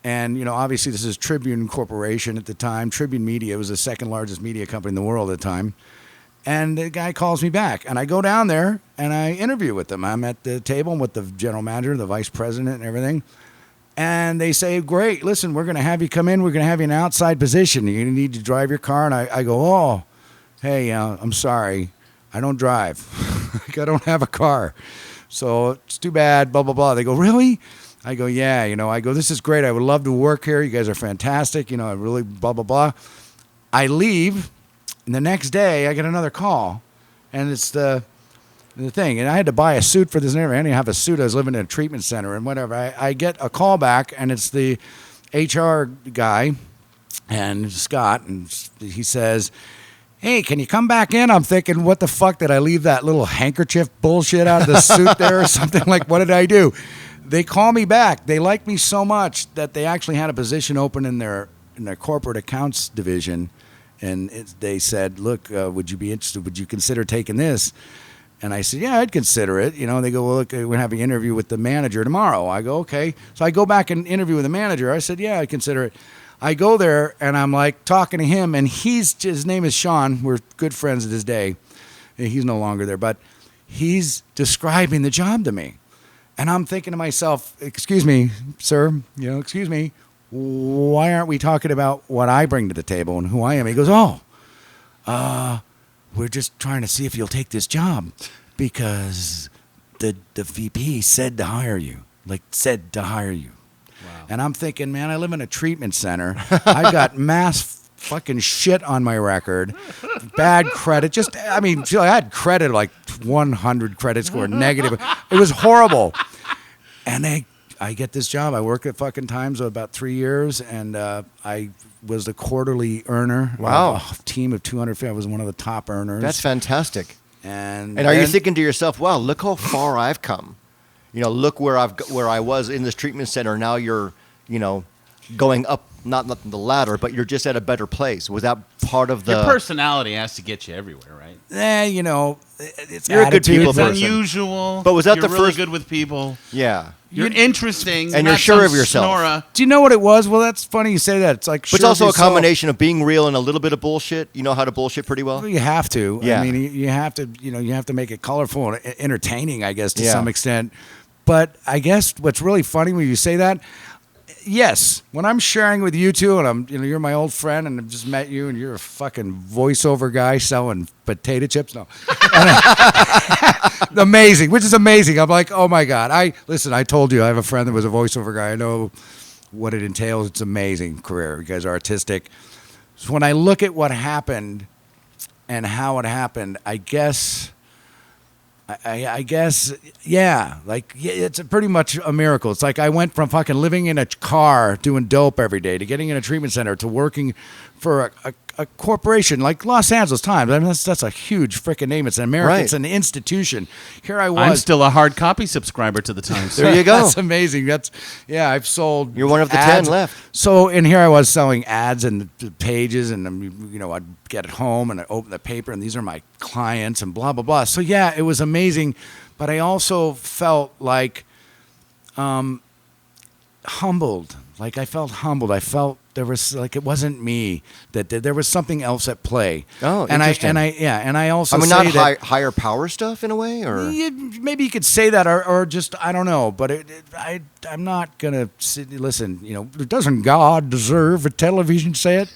And, obviously this is Tribune Corporation at the time. Tribune Media was the second largest media company in the world at the time. And the guy calls me back. And I go down there and I interview with them. I'm at the table with the general manager, the vice president and everything. And they say, great, listen, we're going to have you come in. We're going to have you in an outside position. You're going to need to drive your car. And I go, oh, hey, I'm sorry. I don't drive. I don't have a car. So it's too bad, blah, blah, blah. They go, really? I go, yeah, I go, this is great. I would love to work here. You guys are fantastic. I really blah, blah, blah. I leave, and the next day I get another call, and it's the thing. And I had to buy a suit for this interview. I didn't have a suit. I was living in a treatment center and whatever. I get a call back, and it's the HR guy, and Scott, and he says, hey, can you come back in? I'm thinking, what the fuck? Did I leave that little handkerchief bullshit out of the suit there or something? Like, what did I do? They call me back. They like me so much that they actually had a position open in their corporate accounts division, and they said, "Look, would you be interested? Would you consider taking this?" And I said, "Yeah, I'd consider it." They go, "Well, look, we're gonna have an interview with the manager tomorrow." I go, "Okay." So I go back and interview with the manager. I said, "Yeah, I'd consider it." I go there and I'm talking to him, and his name is Sean. We're good friends to this day. He's no longer there, but he's describing the job to me. And I'm thinking to myself, excuse me, sir, excuse me, why aren't we talking about what I bring to the table and who I am? He goes, we're just trying to see if you'll take this job because the VP said to hire you. Wow. And I'm thinking, man, I live in a treatment center. I've got mass fucking shit on my record, bad credit. I had credit 100 credit score, negative. It was horrible. And I get this job. I work at fucking Times about 3 years, and I was the quarterly earner. Wow. Of a team of 250. I was one of the top earners. That's fantastic. And are you thinking to yourself, wow, look how far I've come. Look where I was in this treatment center. Now you're, going up, not the ladder, but you're just at a better place. Was that part of the... Your personality has to get you everywhere, right? It's You're a good attitude. people It's person. unusual. But was that You're the really first- good with people. Yeah. You're interesting. And not you're sure some of yourself. Snora. Do you know what it was? Well, that's funny you say that. It's like, But it's also a combination of being real and a little bit of bullshit. You know how to bullshit pretty well? You have to. Yeah. I mean, you have to. You have to make it colorful and entertaining, I guess, to Yeah. some extent. But I guess what's really funny when you say that, yes, when I'm sharing with you two, and you're my old friend, and I've just met you, and you're a fucking voiceover guy selling potato chips. No, amazing, which is amazing. I'm like, oh my god. I told you I have a friend that was a voiceover guy. I know what it entails. It's an amazing career. You guys are artistic. So when I look at what happened and how it happened, I guess. I guess, yeah. Like, it's pretty much a miracle. It's like I went from fucking living in a car doing dope every day to getting in a treatment center to working for a corporation like Los Angeles Times. I mean, that's a huge freaking name. It's an American. Right. It's an institution. Here I was. I'm still a hard copy subscriber to the Times. There you go. That's amazing. I've sold. You're one of the ads. 10 left. So, and here I was selling ads and pages, and I'd get it home and I open the paper, and these are my clients and blah blah blah. So yeah, it was amazing, but I also felt like humbled. Like I felt humbled. I felt there was like it wasn't me that there was something else at play. Oh, and interesting. and I also I mean, say not that, higher power stuff in a way, or maybe you could say that, or just I don't know. But I'm not gonna listen. Doesn't God deserve a television set?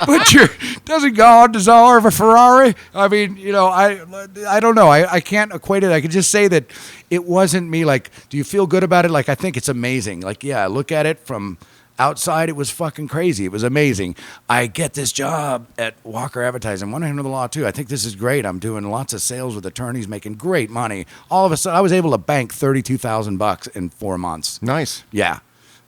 But doesn't God deserve a Ferrari? I mean, I don't know. I can't equate it. I could just say that it wasn't me. Like, do you feel good about it? Like, I think it's amazing. Like, yeah, look at it from outside, it was fucking crazy. It was amazing. I get this job at Walker Advertising, 100 the Law too. I think this is great. I'm doing lots of sales with attorneys, making great money. All of a sudden, I was able to bank $32,000 in 4 months. nice. Yeah,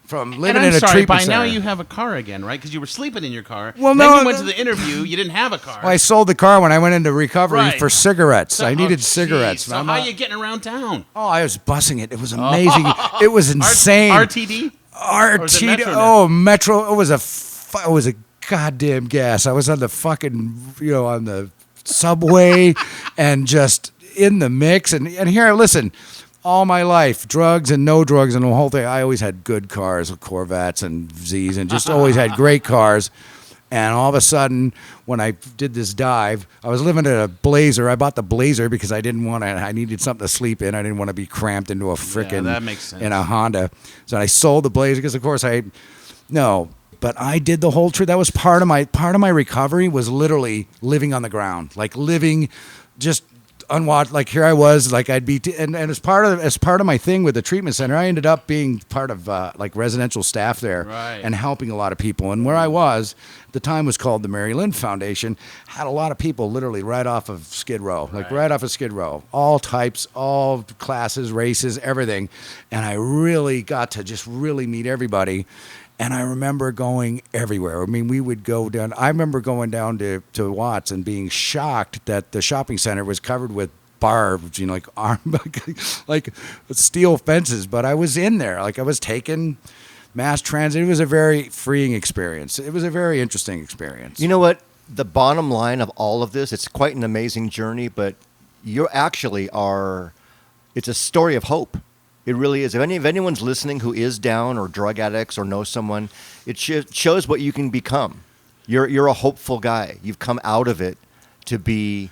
from And living I'm in a sorry, treatment by center. now you have a car again, right? Because you were sleeping in your car. Well, then no, you went to the interview. You didn't have a car. Well, I sold the car when I went into recovery Right. for cigarettes. So- I needed oh, cigarettes. geez. So how are you getting around town? Oh, I was bussing it. It was amazing. It was insane. RTD? Or is it RTD. Metro now? Oh, Metro. It was a goddamn gas. I was on the fucking, on the subway and just in the mix. And here, listen, all my life, drugs and no drugs and the whole thing. I always had good cars, Corvettes and Z's, and just always had great cars. And all of a sudden, when I did this dive, I was living in a Blazer. I bought the Blazer because I needed something to sleep in. I didn't want to be cramped into a frickin' that makes sense. in a Honda. So I sold the Blazer because, of course, but I did the whole trip. That was part of my recovery was literally living on the ground, like living just unwatched. Like here I was, like I'd be, and as part of my thing with the treatment center, I ended up being part of like residential staff there, Right. and helping a lot of people. And where I was at the time was called the Mary Lynn Foundation. Had a lot of people literally right off of Skid Row, right off of Skid Row, all types, all classes, races, everything. And I really got to just really meet everybody. And I remember going everywhere. I mean, we would go down. I remember going down to Watts and being shocked that the shopping center was covered with barbs, like steel fences. But I was in there. Like I was taking mass transit. It was a very freeing experience. It was a very interesting experience. You know what? The bottom line of all of this, it's quite an amazing journey, but you actually are, it's a story of hope. It really is. If anyone's listening who is down or drug addicts or knows someone, it shows what you can become. You're a hopeful guy. You've come out of it to be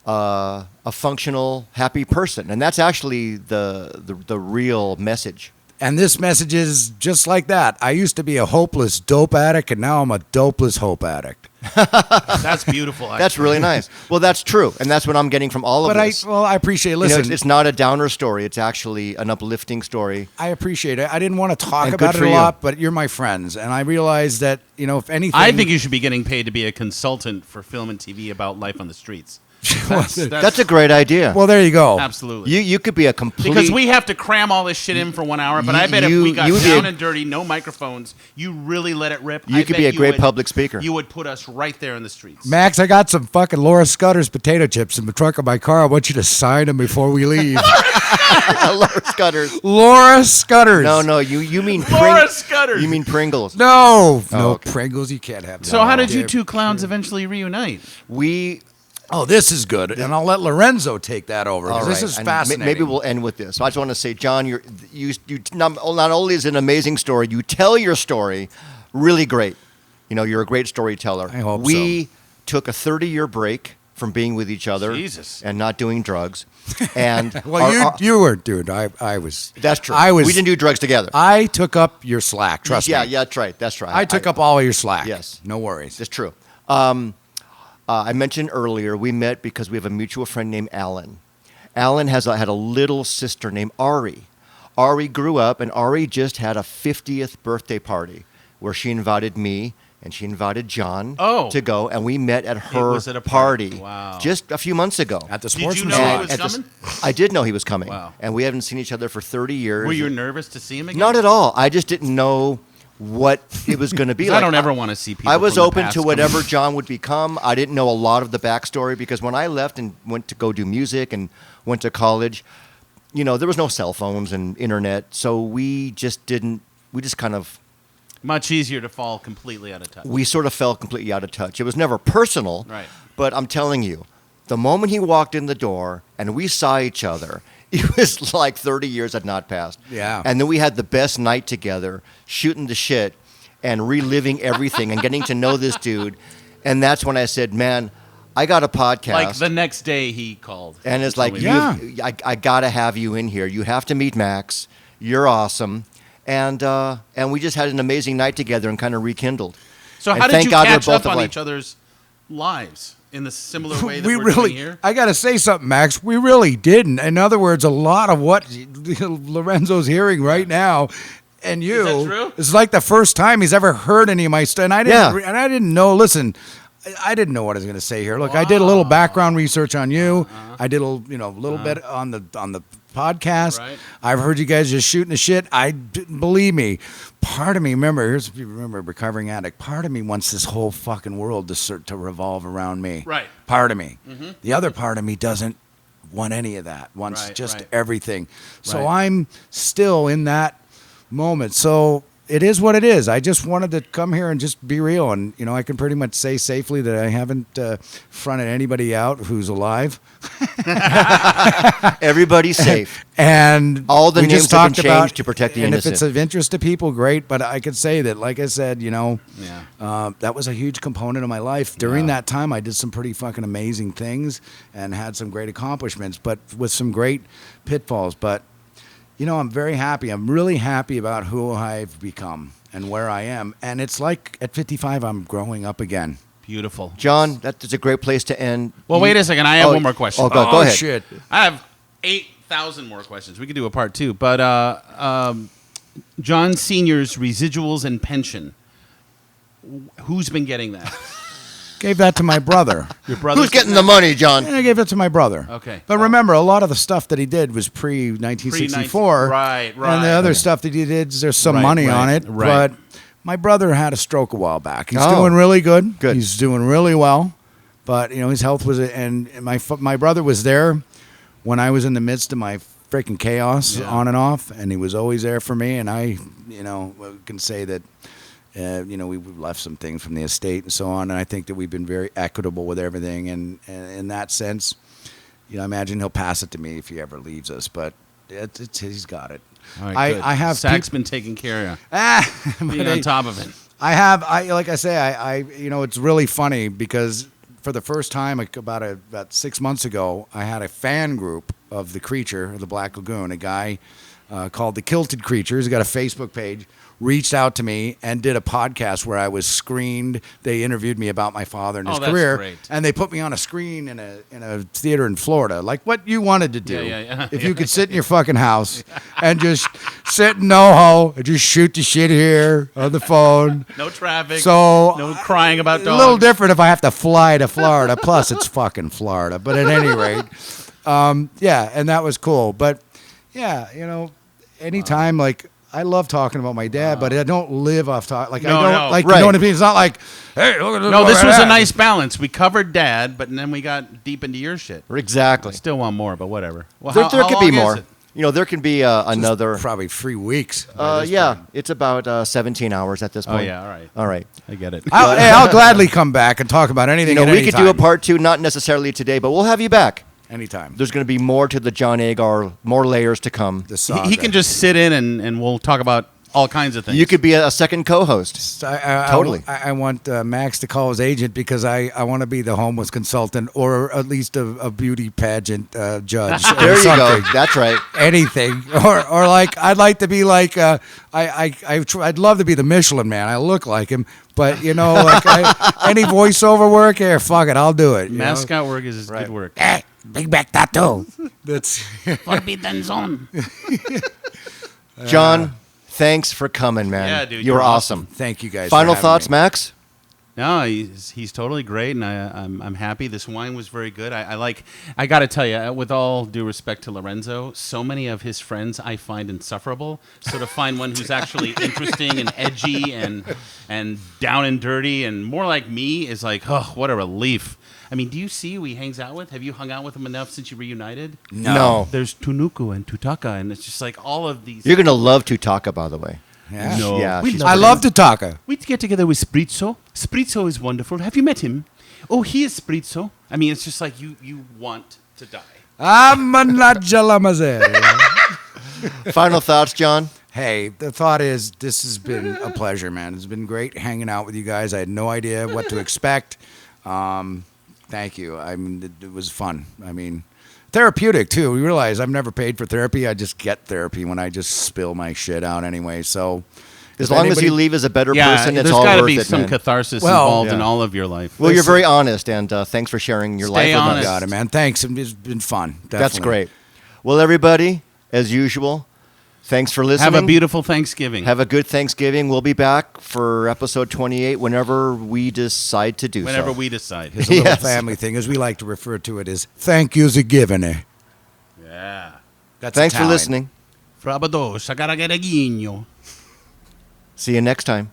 a functional, happy person. And that's actually the real message. And this message is just like that. I used to be a hopeless dope addict, and now I'm a dopeless hope addict. That's beautiful. Actually. That's really nice. Well, that's true. And that's what I'm getting from all of this. I appreciate it. Listen, it's not a downer story. It's actually an uplifting story. I appreciate it. I didn't want to talk And about good it for a you. lot, but you're my friends. And I realize that, if anything. I think you should be getting paid to be a consultant for film and TV about life on the streets. That's a great idea. Well, there you go. Absolutely. You could be a complete... Because we have to cram all this shit in for 1 hour, but I bet if we got down and dirty, no microphones, you really let it rip. You could be a great public speaker. You would put us right there in the streets. Max, I got some fucking Laura Scudder's potato chips in the trunk of my car. I want you to sign them before we leave. Laura Scudder's. Laura Scudder's. No, you mean... Laura Scudder's. You mean Pringles. No, okay. Pringles, you can't have that. So how did you two clowns eventually reunite? Oh, this is good, and I'll let Lorenzo take that over. All 'Cause This right, is and fascinating. Maybe we'll end with this. So I just want to say, John, you not only is it an amazing story, you tell your story really great. You're a great storyteller. I hope we took a 30-year break from being with each other Jesus. and not doing drugs. And Well, you were, dude. I was. that's true. I was. We didn't do drugs together. I took up your slack. Trust me. Yeah, that's right. That's right. I took up all of your slack. Yes. No worries. That's true. I mentioned earlier we met because we have a mutual friend named Alan. Alan had a little sister named Ari. Ari grew up, and Ari just had a 50th birthday party where she invited me and she invited John to go, and we met at her was at a party Wow. just a few months ago. At the Did you sportsman's know club. he was coming? I did know he was coming, Wow. and we haven't seen each other for 30 years. Were you nervous to see him again? Not at all. I just didn't know what it was going to be 'Cause like. I don't ever want to see people. I was from the open past to come whatever in. John would become. I didn't know a lot of the backstory because when I left and went to go do music and went to college, there was no cell phones and internet, so we just kind of, Much easier to fall completely out of touch. we sort of fell completely out of touch. It was never personal, Right. but I'm telling you, the moment he walked in the door and we saw each other, it was like 30 years had not passed. Yeah. And then we had the best night together, shooting the shit and reliving everything and getting to know this dude. And that's when I said, man, I got a podcast. Like the next day he called. And it's Told like, me. Yeah. I got to have you in here. You have to meet Max. You're awesome. And we just had an amazing night together and kind of rekindled. So And how did thank you God we're catch both up on alive. each other's lives in the similar way that we we're really, doing here? I got to say something, Max. We really didn't. In other words, a lot of what Lorenzo's hearing right now, and you, Is that true? it's like the first time he's ever heard any of my stuff. And I didn't. Yeah. And I didn't know. Listen, I didn't know what I was going to say here. Look, I did a little background research on you. I did a little bit on the podcast. Right. I've heard you guys just shooting the shit. Believe me. Part of me, remember, recovering addict. Part of me wants this whole fucking world to revolve around me. Right. Part of me. The other part of me doesn't want any of that. Wants Right, just right. everything. So Right. I'm still in that moment. So it is what it is. I just wanted to come here and just be real. And, I can pretty much say safely that I haven't fronted anybody out who's alive. Everybody's safe. And All the we names just have been talked about, changed to protect the and innocent. if it's of interest to people, great. But I could say that, like I said, Yeah. that was a huge component of my life. During that time, I did some pretty fucking amazing things and had some great accomplishments, but with some great pitfalls. But, I'm very happy. I'm really happy about who I've become and where I am. And it's like at 55, I'm growing up again. Beautiful. John, that's a great place to end. Well, wait a second. I have one more question. Oh, go ahead. Shit. I have 8,000 more questions. We could do a part two. But John Sr.'s residuals and pension. Who's been getting that? Gave that to my brother. Your brother? Who's getting the money, John? I gave it to my brother. Okay. But remember, a lot of the stuff that he did was pre-1964. Right. And the other stuff that he did, there's some Right, money right, on it. right. But my brother had a stroke a while back. He's Oh. doing really good. Good. He's doing really well. But, his health was... And my brother was there when I was in the midst of my freaking chaos on and off. And he was always there for me. And I, can say that... we left some things from the estate and so on, and I think that we've been very equitable with everything. And in that sense, I imagine he'll pass it to me if he ever leaves us. But he's got it. All right, I have Zach's been taken care of. but Being on top of it. like I say, it's really funny because for the first time, about 6 months ago, I had a fan group of the creature, the Black Lagoon, a guy called the Kilted Creatures. He got a Facebook page. Reached out to me and did a podcast where I was screened. They interviewed me about my father and his that's career, great. and they put me on a screen in a theater in Florida, like what you wanted to do. Yeah. If you could sit in your fucking house and just sit in NoHo and just shoot the shit here on the phone. No traffic. So no crying about dogs. a little different if I have to fly to Florida. Plus, it's fucking Florida. But at any rate, and that was cool. But yeah, anytime like. I love talking about my dad, but I don't live off talk. Like No, I don't no. like. Right. You know what I mean? It's not like, hey, look at this. No, this was a dad. nice balance. We covered Dad, but then we got deep into your shit. Exactly. Still want more, but whatever. Well, There how could long be is more. it? there can be another. Probably 3 weeks. by this Yeah, point. it's about 17 hours at this Oh, point. yeah, all right. All right. I get it. I'll gladly come back and talk about anything. At we any could do a time. part 2, not necessarily today, but we'll have you back. Anytime. There's going to be more to the John Agar, more layers to come. The He saga. can just sit in and we'll talk about all kinds of things. You could be a second co-host. Totally. I want Max to call his agent because I want to be the homeless consultant or at least a beauty pageant judge. or There you go. something. That's right. Anything or like I'd like to be like I'd love to be the Michelin Man. I look like him, but like any voiceover work here, fuck it, I'll do it. you know? Mascot work is good work. Big back tattoo. That's John, thanks for coming, man. Yeah, dude, You were you're awesome. Thank you guys. Final for having thoughts, me. Max? No, he's totally great, and I'm happy. This wine was very good. I got to tell you, with all due respect to Lorenzo, so many of his friends I find insufferable. So to find one who's actually interesting and edgy and down and dirty and more like me is like, oh, what a relief. I mean, do you see who he hangs out with? Have you hung out with him enough since you reunited? No. There's Tunuku and Tutaka, and it's just like all of these. You're going to love Tutaka, by the way. Yeah. No. Yeah, We she's love I him. love to talk. We get together with Spritzo. Spritzo is wonderful. Have you met him? Oh, he is Spritzo. I mean, it's just like you want to die. I'm a Najala Final thoughts, John? Hey, the thought is this has been a pleasure, man. It's been great hanging out with you guys. I had no idea what to expect. Thank you. I mean, it was fun. I mean, therapeutic too. We realize I've never paid for therapy. I just get therapy when I just spill my shit out anyway. So, As if long as anybody- you leave as a better Yeah, person, it's there's all got to worth be it, some man. catharsis Well, involved in yeah. all of your life. Well, you're Listen. very honest, and thanks for sharing your Stay life honest. with us. Got it, man. Thanks. It's been fun. Definitely. That's great. Well, everybody, as usual, thanks for listening. Have a beautiful Thanksgiving. Have a good Thanksgiving. We'll be back for episode 28 whenever we decide to do whenever so. we decide. It's a little Yes. family thing, as we like to refer to it as thank yous a giving. Yeah. That's Thanks for Italian. listening. Frabados, I gotta get a guigno. See you next time.